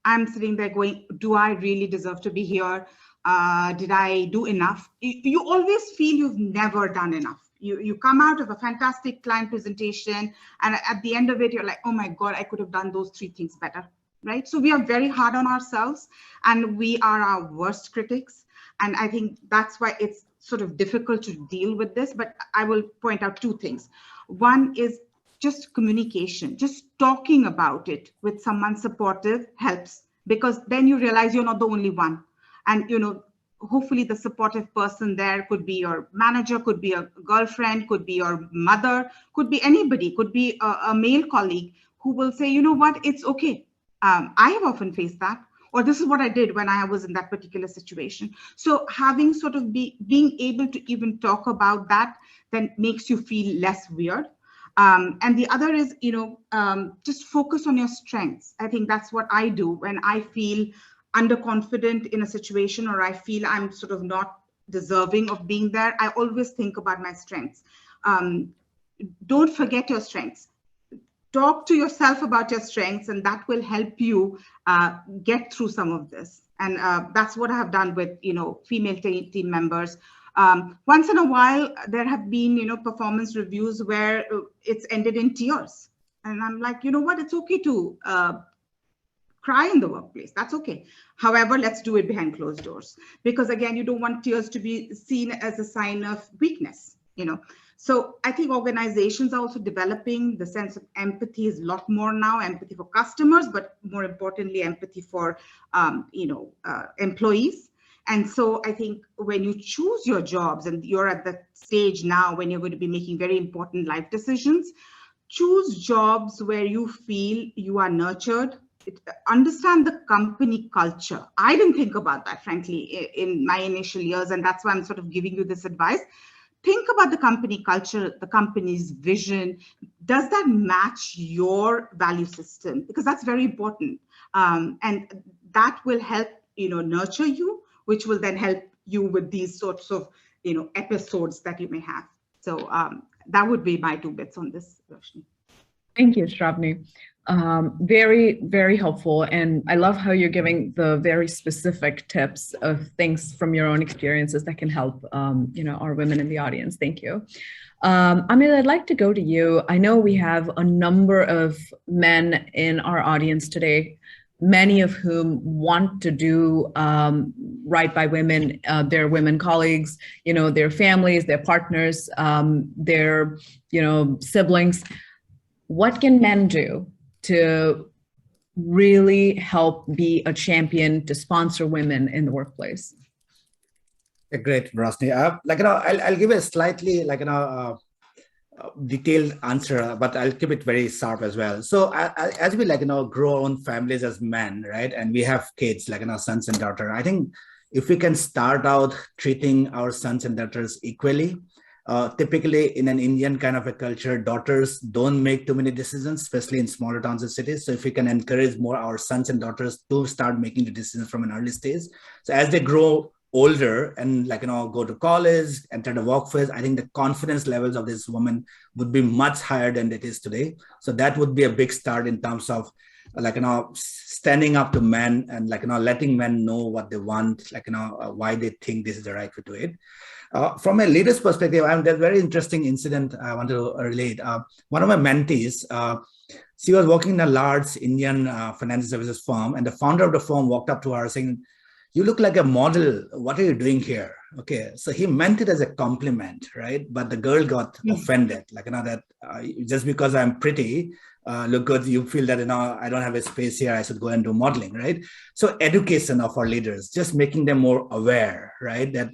I'm sitting there going, do I really deserve to be here? Did I do enough? You always feel you've never done enough. You come out of a fantastic client presentation, and at the end of it, you're like, oh my God, I could have done those 3 things better, right? So we are very hard on ourselves, and we are our worst critics. And I think that's why it's sort of difficult to deal with this. But I will point out 2 things. One is just communication, just talking about it with someone supportive helps, because then you realize you're not the only one. And, hopefully the supportive person there could be your manager, could be a girlfriend, could be your mother, could be anybody, could be a male colleague who will say, you know what, it's okay. I have often faced that, or this is what I did when I was in that particular situation. So having sort of being able to even talk about that then makes you feel less weird. And the other is, just focus on your strengths. I think that's what I do when I feel underconfident in a situation, or I feel I'm sort of not deserving of being there. I always think about my strengths. Don't forget your strengths. Talk to yourself about your strengths, and that will help you get through some of this. And that's what I have done with, female team members. Once in a while, there have been, performance reviews where it's ended in tears. And I'm like, you know what, it's okay to cry in the workplace. That's okay. However, let's do it behind closed doors, because again, you don't want tears to be seen as a sign of weakness, So I think organizations are also developing the sense of empathy is a lot more now, empathy for customers, but more importantly, empathy for, employees. And so I think when you choose your jobs, and you're at the stage now when you're going to be making very important life decisions, choose jobs where you feel you are nurtured. Understand the company culture. I didn't think about that, frankly, in my initial years, and that's why I'm sort of giving you this advice. Think about the company culture, the company's vision. Does that match your value system? Because that's very important. And that will help, nurture you, which will then help you with these sorts of, episodes that you may have. So that would be my 2 bits on this, Roshni. Thank you, Shravny. Very, very helpful. And I love how you're giving the very specific tips of things from your own experiences that can help, our women in the audience. Thank you. Amit, I'd like to go to you. I know we have a number of men in our audience today, many of whom want to do right by women, their women colleagues, their families, their partners, their, siblings. What can men do to really help be a champion to sponsor women in the workplace? Great, Roshni. I'll give a slightly detailed answer, but I'll keep it very sharp as well. So as we grow our own families as men, right, and we have kids sons and daughters, I think if we can start out treating our sons and daughters equally. Typically in an Indian kind of a culture, daughters don't make too many decisions, especially in smaller towns and cities. So if we can encourage more our sons and daughters to start making the decisions from an early stage. So as they grow older and go to college, enter the workforce, I think the confidence levels of this woman would be much higher than it is today. So that would be a big start in terms of standing up to men and letting men know what they want, why they think this is the right way to it. From a leader's perspective, there's a very interesting incident I want to relate. One of my mentees, she was working in a large Indian financial services firm, and the founder of the firm walked up to her saying, "You look like a model. What are you doing here?" Okay, so he meant it as a compliment, right? But the girl got offended, that just because I'm pretty, look good, you feel that I don't have a space here, I should go and do modeling, right? So education of our leaders, just making them more aware, right? That,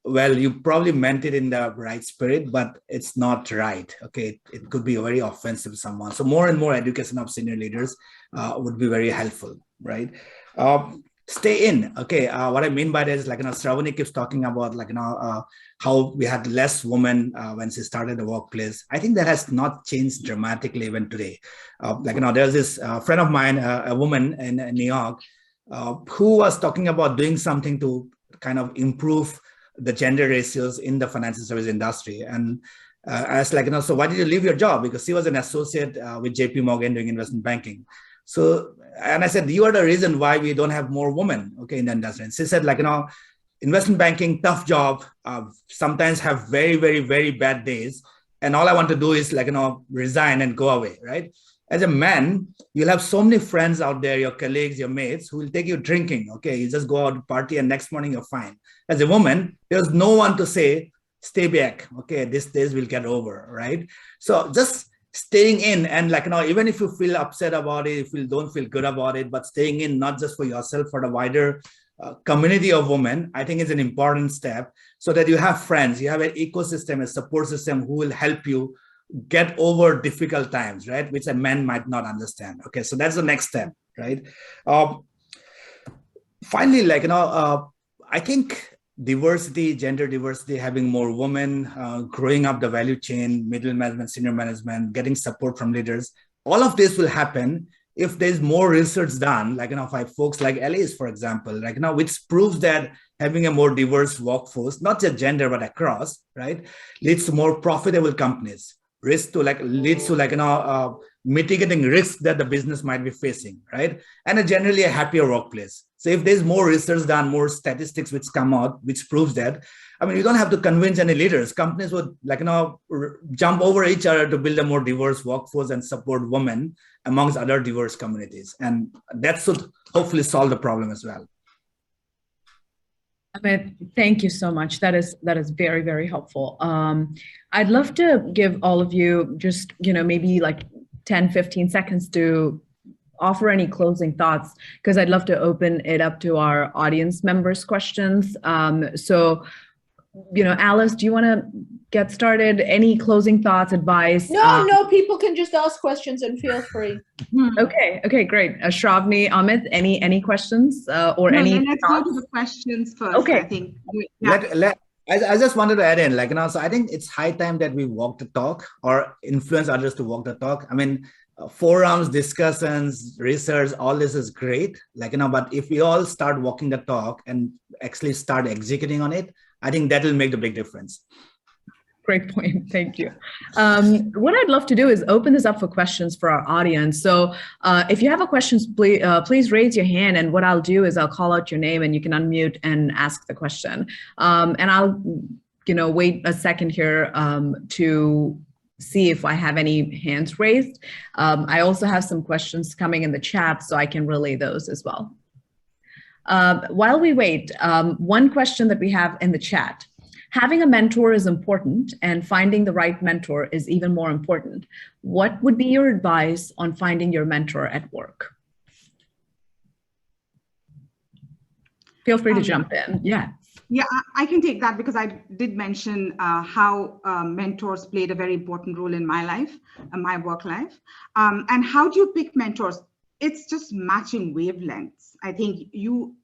well, you probably meant it in the right spirit, but it's not right. Okay, it could be very offensive to someone. So more and more education of senior leaders would be very helpful, right? Stay in. Okay, what I mean by that is Shravny keeps talking about how we had less women when she started the workplace. I think that has not changed dramatically even today. There's this friend of mine, a woman in New York, who was talking about doing something to kind of improve the gender ratios in the financial service industry. And I was so why did you leave your job? Because she was an associate with JP Morgan doing investment banking. So, and I said, you are the reason why we don't have more women, okay, in the industry. And she said, investment banking, tough job, sometimes have very, very, very bad days. And all I want to do is resign and go away, right? As a man, you'll have so many friends out there, your colleagues, your mates, who will take you drinking. Okay, you just go out to party and next morning you're fine. As a woman, there's no one to say, stay back. Okay, this days will get over, right? So just staying in and even if you feel upset about it, if you don't feel good about it, but staying in, not just for yourself, for the wider community of women, I think is an important step, so that you have friends, you have an ecosystem, a support system who will help you get over difficult times, right? Which a man might not understand. Okay, so that's the next step, right? Finally, I think diversity, gender diversity, having more women, growing up the value chain, middle management, senior management, getting support from leaders, all of this will happen if there's more research done, by folks like LAs, for example, which proves that having a more diverse workforce, not just gender, but across, right, leads to more profitable companies, leads to mitigating risks that the business might be facing, right? And generally a happier workplace. So if there's more research done, more statistics which come out, which proves that, you don't have to convince any leaders. Companies would jump over each other to build a more diverse workforce and support women amongst other diverse communities. And that should hopefully solve the problem as well. Ahmed, thank you so much. That is very, very helpful. I'd love to give all of you just, maybe 10, 15 seconds to offer any closing thoughts, because I'd love to open it up to our audience members' questions. So, Alice, do you want to get started? Any closing thoughts, advice? No, people can just ask questions and feel free. Okay, great. Shravny, Amit, any questions any? Let's go to the questions first. Okay. I think. Yeah. I just wanted to add in, so I think it's high time that we walk the talk or influence others to walk the talk. Forums, discussions, research, all this is great. But if we all start walking the talk and actually start executing on it, I think that will make the big difference. Great point. Thank you. What I'd love to do is open this up for questions for our audience. So if you have a question, please raise your hand. And what I'll do is I'll call out your name and you can unmute and ask the question. And I'll, wait a second here to see if I have any hands raised. I also have some questions coming in the chat, so I can relay those as well. While we wait, one question that we have in the chat: having a mentor is important, and finding the right mentor is even more important. What would be your advice on finding your mentor at work? Feel free to jump in. Yeah. Yeah, I can take that, because I did mention how mentors played a very important role in my life, my work life. And how do you pick mentors? It's just matching wavelengths. I think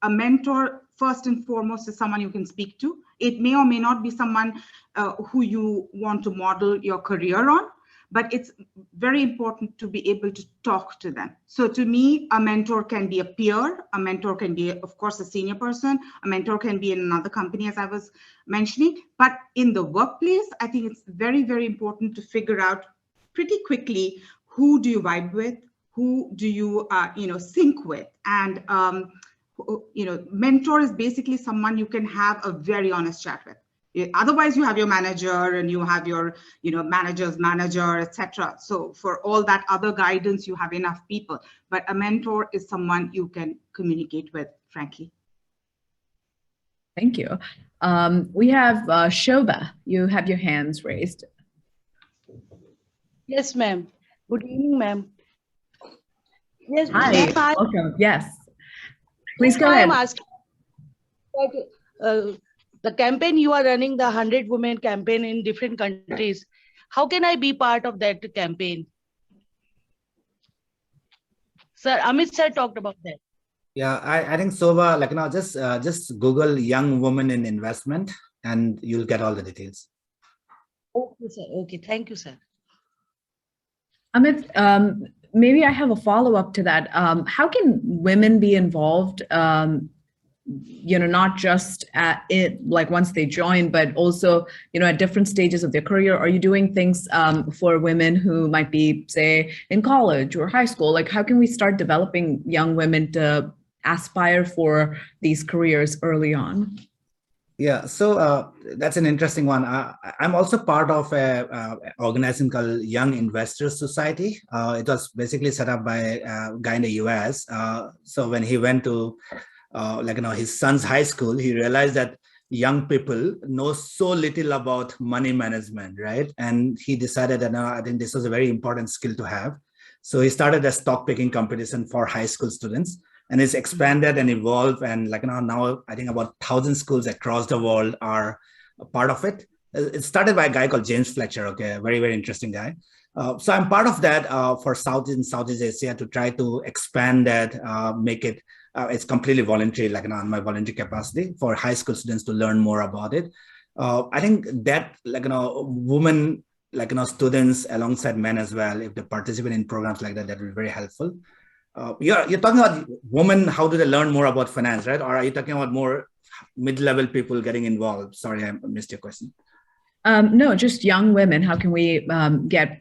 a mentor, first and foremost, is someone you can speak to. It may or may not be someone who you want to model your career on, but it's very important to be able to talk to them. So to me, a mentor can be a peer, a mentor can be, of course, a senior person, a mentor can be in another company, as I was mentioning. But in the workplace, I think it's very, very important to figure out pretty quickly, who do you vibe with, who do you, sync with. And, mentor is basically someone you can have a very honest chat with. Otherwise, you have your manager and you have your, manager's manager, etc. So for all that other guidance, you have enough people. But a mentor is someone you can communicate with, frankly. Thank you. We have Shobha. You have your hands raised. Yes, ma'am. Good evening, ma'am. Yes, hi. Welcome. Yes. Please go ahead. I'm asking, the campaign you are running, the 100 Women campaign in different countries. How can I be part of that campaign? Sir, Amit sir talked about that. Yeah, I think Shobha, just Google young woman in investment and you'll get all the details. Okay, sir. Okay, thank you, sir. Amit, maybe I have a follow-up to that. How can women be involved, not just once they join, but also, at different stages of their career? Are you doing things for women who might be, say, in college or high school? How can we start developing young women to aspire for these careers early on? Yeah, so that's an interesting one. I'm also part of a organization called Young Investors Society. It was basically set up by a guy in the US. So when he went to his son's high school, he realized that young people know so little about money management, right? And he decided that I think this was a very important skill to have. So he started a stock picking competition for high school students, and it's expanded and evolved. And now I think about 1,000 schools across the world are a part of it. It started by a guy called James Fletcher, okay, a very, very interesting guy. So I'm part of that for Southeast Asia to try to expand that, make it, it's completely voluntary, on my voluntary capacity for high school students to learn more about it. I think that, women, students alongside men as well, if they participate in programs like that, that will be very helpful. You're talking about women, how do they learn more about finance, right? Or are you talking about more mid-level people getting involved? Sorry, I missed your question. No, just young women. How can we get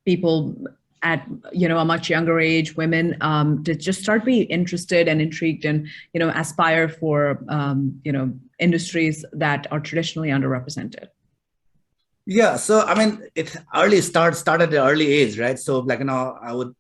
people at a much younger age, women, to just start being interested and intrigued and aspire for industries that are traditionally underrepresented? Yeah, so I mean, it early started at the early age, right? So I would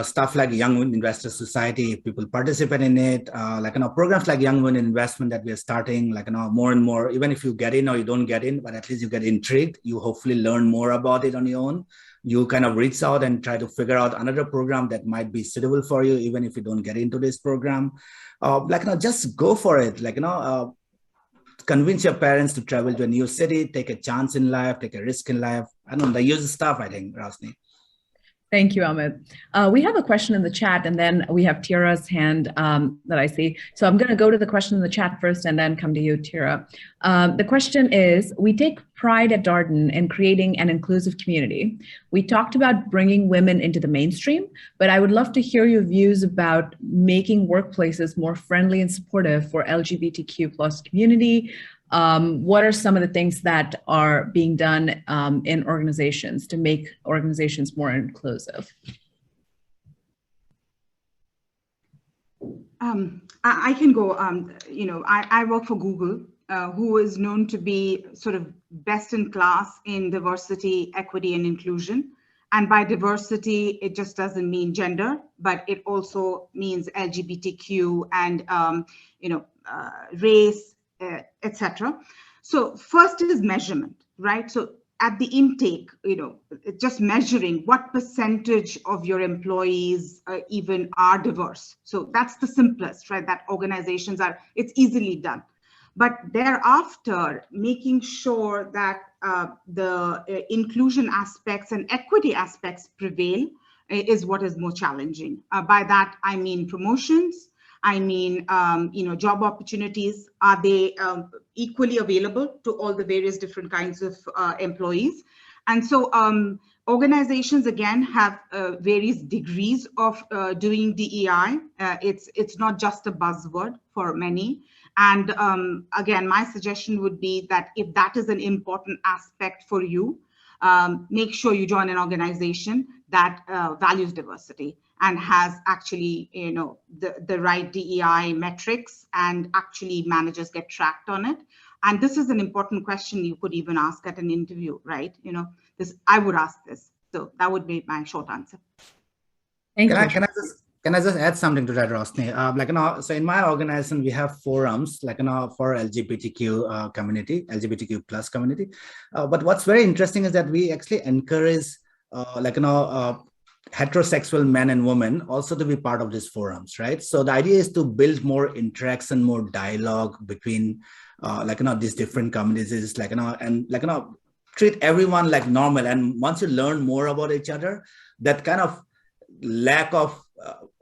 stuff like Young Women Investors Society, people participate in it, programs like Young Women Investment that we are starting, more and more, even if you get in or you don't get in, but at least you get intrigued, you hopefully learn more about it on your own. You kind of reach out and try to figure out another program that might be suitable for you, even if you don't get into this program. Just go for it. Convince your parents to travel to a new city, take a chance in life, take a risk in life. I don't know, the usual stuff, I think, Shravny. Thank you, Ahmed. We have a question in the chat, and then we have Tira's hand that I see. So I'm going to go to the question in the chat first and then come to you, Tira. The question is, we take pride at Darden in creating an inclusive community. We talked about bringing women into the mainstream, but I would love to hear your views about making workplaces more friendly and supportive for LGBTQ+ community. What are some of the things that are being done in organizations to make organizations more inclusive? I can go. I work for Google, who is known to be sort of best in class in diversity, equity, and inclusion. And by diversity, it just doesn't mean gender, but it also means LGBTQ and race, etc. So first is measurement, right? So at the intake, just measuring what percentage of your employees even are diverse. So that's the simplest, right? That organizations are, it's easily done. But thereafter, making sure that the inclusion aspects and equity aspects prevail is what is more challenging. By that, I mean promotions. I mean, job opportunities. Are they equally available to all the various different kinds of employees? And so organizations, again, have various degrees of doing DEI. It's not just a buzzword for many. And again, my suggestion would be that if that is an important aspect for you, make sure you join an organization that values diversity and has actually, the right DEI metrics, and actually managers get tracked on it. And this is an important question you could even ask at an interview, right? I would ask this. So that would be my short answer. Thank you. Can I just add something to that, Shravny? So in my organization, we have forums, for LGBTQ community, LGBTQ+ community. But what's very interesting is that we actually encourage, heterosexual men and women also to be part of these forums, right? So the idea is to build more interaction, more dialogue between, these different communities, treat everyone like normal. And once you learn more about each other, that kind of lack of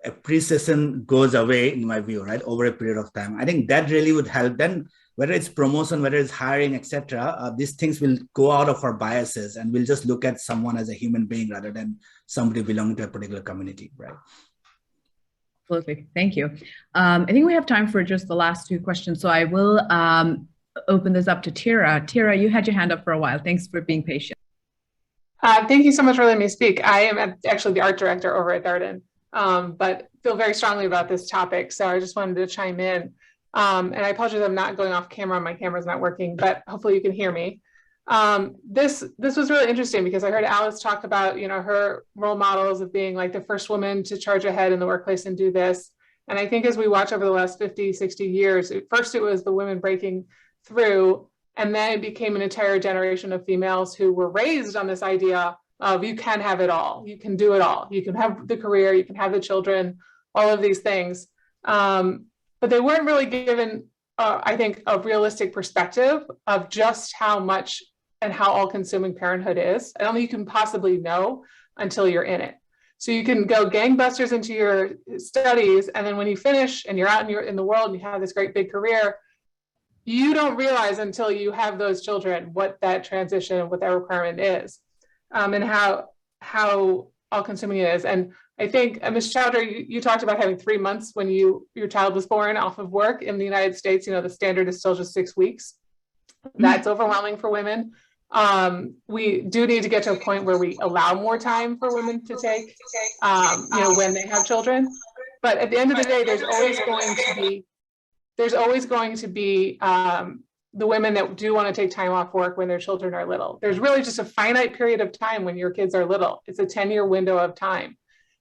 appreciation goes away, in my view, right, over a period of time. I think that really would help. Then whether it's promotion, whether it's hiring, etc., these things will go out of our biases, and we'll just look at someone as a human being rather than somebody belonging to a particular community, right? Absolutely. Thank you. I think we have time for just the last two questions. So I will open this up to Tira. Tira, you had your hand up for a while. Thanks for being patient. Thank you so much for letting me speak. I am actually the art director over at Darden, but feel very strongly about this topic. So I just wanted to chime in. And I apologize, I'm not going off camera. My camera's not working, but hopefully you can hear me. This was really interesting because I heard Alice talk about, her role models of being like the first woman to charge ahead in the workplace and do this. And I think as we watch over the last 50, 60 years, first it was the women breaking through, and then it became an entire generation of females who were raised on this idea of you can have it all, you can do it all, you can have the career, you can have the children, all of these things. But they weren't really given, I think, a realistic perspective of just how much and how all-consuming parenthood is. I don't think you can possibly know until you're in it. So you can go gangbusters into your studies, and then when you finish and you're out in the world and you have this great big career, you don't realize until you have those children what that transition, what that requirement is, and how all-consuming it is. And I think, Ms. Chowdhury, you talked about having 3 months when your child was born off of work. In the United States, the standard is still just 6 weeks. That's overwhelming for women. We do need to get to a point where we allow more time for women to take, when they have children. But at the end of the day, there's always going to be the women that do want to take time off work when their children are little. There's really just a finite period of time when your kids are little. It's a 10-year window of time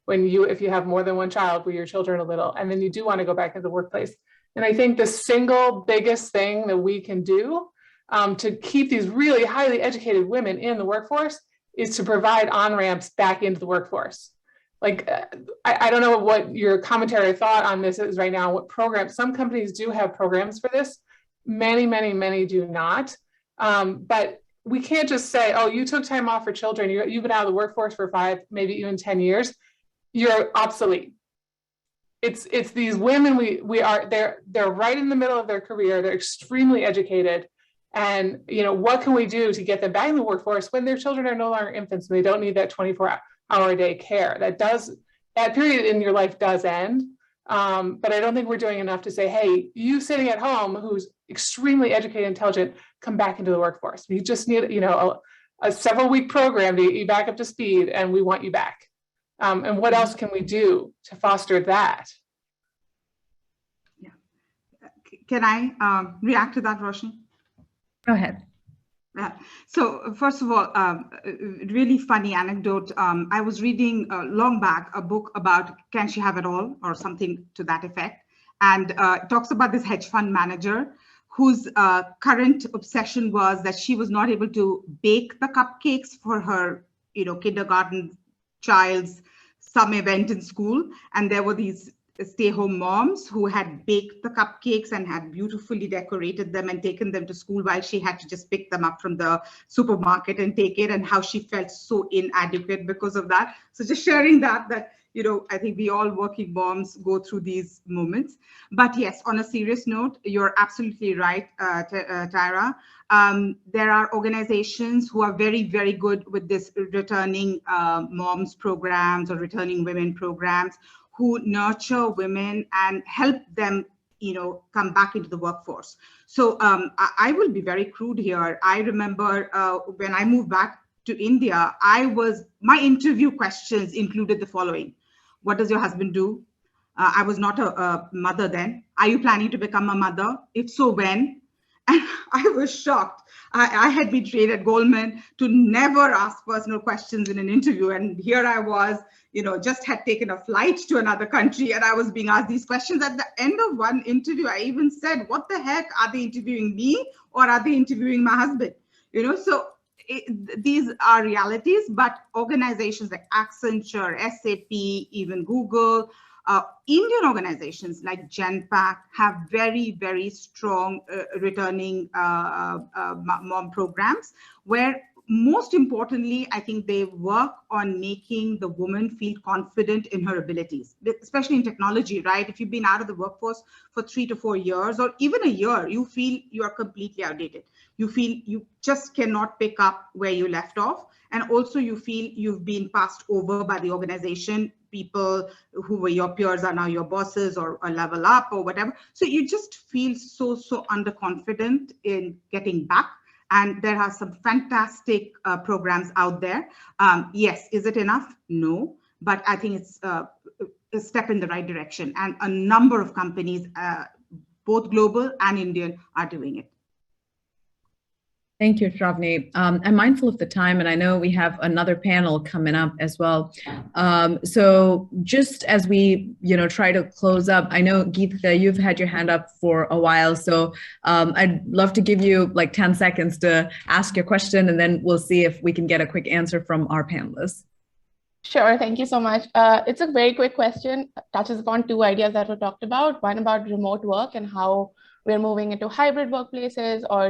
if you have more than one child where your children are little, and then you do want to go back into the workplace. And I think the single biggest thing that we can do to keep these really highly educated women in the workforce is to provide on-ramps back into the workforce. Like, I don't know what your commentary or thought on this is right now, what programs, some companies do have programs for this. Many, many, many do not. But we can't just say, oh, you took time off for children. You've been out of the workforce for 5, maybe even 10 years. You're obsolete. It's these women, they're right in the middle of their career. They're extremely educated. And, what can we do to get them back in the workforce when their children are no longer infants and they don't need that 24-hour-a-day care? That period in your life does end. But I don't think we're doing enough to say, hey, you sitting at home who's extremely educated, intelligent, come back into the workforce. We just need, a several-week program to get you back up to speed, and we want you back. And what else can we do to foster that? Yeah. Can I react to that, Roshni? Go ahead. So first of all, really funny anecdote. I was reading long back a book about Can She Have It All or something to that effect. And it talks about this hedge fund manager whose current obsession was that she was not able to bake the cupcakes for her, kindergarten child's some event in school. And there were these stay-home moms who had baked the cupcakes and had beautifully decorated them and taken them to school while she had to just pick them up from the supermarket and take it, and how she felt so inadequate because of that. So just sharing that I think we all working moms go through these moments. But yes, on a serious note, you're absolutely right, Tyra. There are organizations who are very, very good with this returning moms programs or returning women programs, who nurture women and help them, come back into the workforce. So I will be very crude here. I remember when I moved back to India, my interview questions included the following. What does your husband do? I was not a mother then. Are you planning to become a mother? If so, when? And I was shocked. I had been trained at Goldman to never ask personal questions in an interview. And here I was, just had taken a flight to another country and I was being asked these questions. At the end of one interview, I even said, what the heck, are they interviewing me or are they interviewing my husband? So these are realities, but organizations like Accenture, SAP, even Google, Indian organizations like Genpact have very, very strong returning mom programs, where most importantly, I think they work on making the woman feel confident in her abilities, especially in technology, right? If you've been out of the workforce for 3 to 4 years or even a year, you feel you are completely outdated. You feel you just cannot pick up where you left off. And also you feel you've been passed over by the organization. People who were your peers are now your bosses or a level up or whatever. So you just feel so underconfident in getting back. And there are some fantastic programs out there. Yes, is it enough? No, but I think it's a step in the right direction. And a number of companies both global and Indian, are doing it. Thank you, Shravny. I'm mindful of the time, and I know we have another panel coming up as well. So just as we, try to close up, I know, Geetha, you've had your hand up for a while, so I'd love to give you like 10 seconds to ask your question, and then we'll see if we can get a quick answer from our panelists. Sure, thank you so much. It's a very quick question, touches upon two ideas that were talked about. One about remote work and how we're moving into hybrid workplaces or,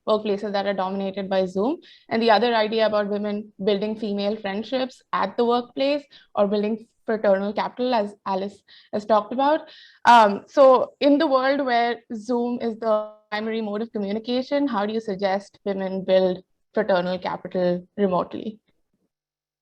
workplaces that are dominated by Zoom. And the other idea about women building female friendships at the workplace or building fraternal capital, as Alice has talked about. So in the world where Zoom is the primary mode of communication, how do you suggest women build fraternal capital remotely?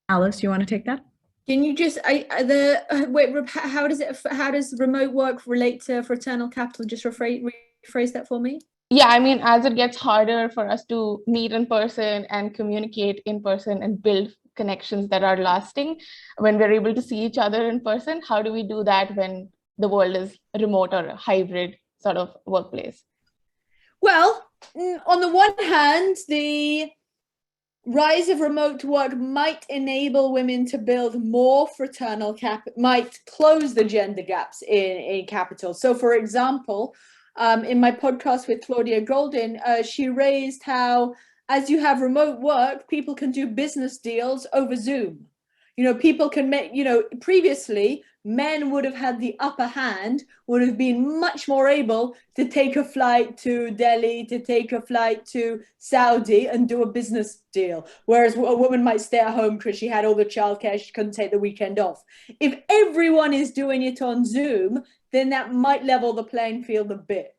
Alice, you want to take that? Can you just how does remote work relate to fraternal capital? Just rephrase that for me. Yeah, I mean, as it gets harder for us to meet in person and communicate in person and build connections that are lasting, when we're able to see each other in person, how do we do that when the world is remote or a hybrid sort of workplace? Well, on the one hand, the rise of remote work might enable women to build more fraternal capital, might close the gender gaps in capital. So, for example, in my podcast with Claudia Golden, she raised how, as you have remote work, people can do business deals over Zoom. People can make, previously, men would have had the upper hand, would have been much more able to take a flight to Delhi, to take a flight to Saudi and do a business deal. Whereas a woman might stay at home because she had all the childcare, she couldn't take the weekend off. If everyone is doing it on Zoom, then that might level the playing field a bit.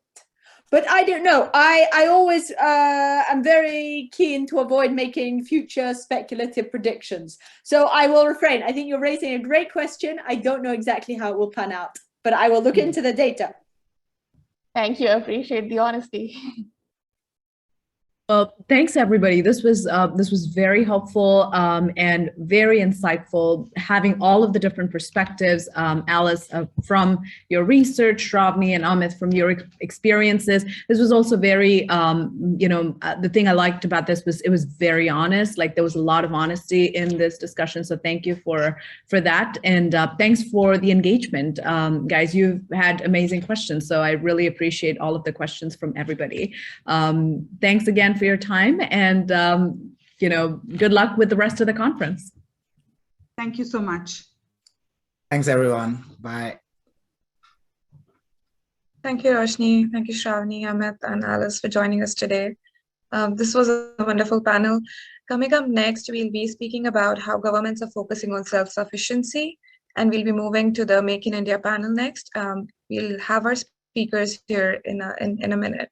But I don't know. I always am very keen to avoid making future speculative predictions. So I will refrain. I think you're raising a great question. I don't know exactly how it will pan out, but I will look into the data. Thank you. I appreciate the honesty. Well, thanks everybody. This was very helpful and very insightful, having all of the different perspectives. Alice, from your research, Shravny and Amit from your experiences. This was also very, the thing I liked about this was it was very honest. Like there was a lot of honesty in this discussion. So thank you for that, and thanks for the engagement, guys. You've had amazing questions, so I really appreciate all of the questions from everybody. Thanks again for your time, and good luck with the rest of the conference. Thank you so much. Thanks everyone. Bye. Thank you, Roshni. Thank you, Shravny, Ahmed, and Alice for joining us today. This was a wonderful panel. Coming up next, we'll be speaking about how governments are focusing on self-sufficiency, and we'll be moving to the Make in India panel next. We'll have our speakers here in a minute.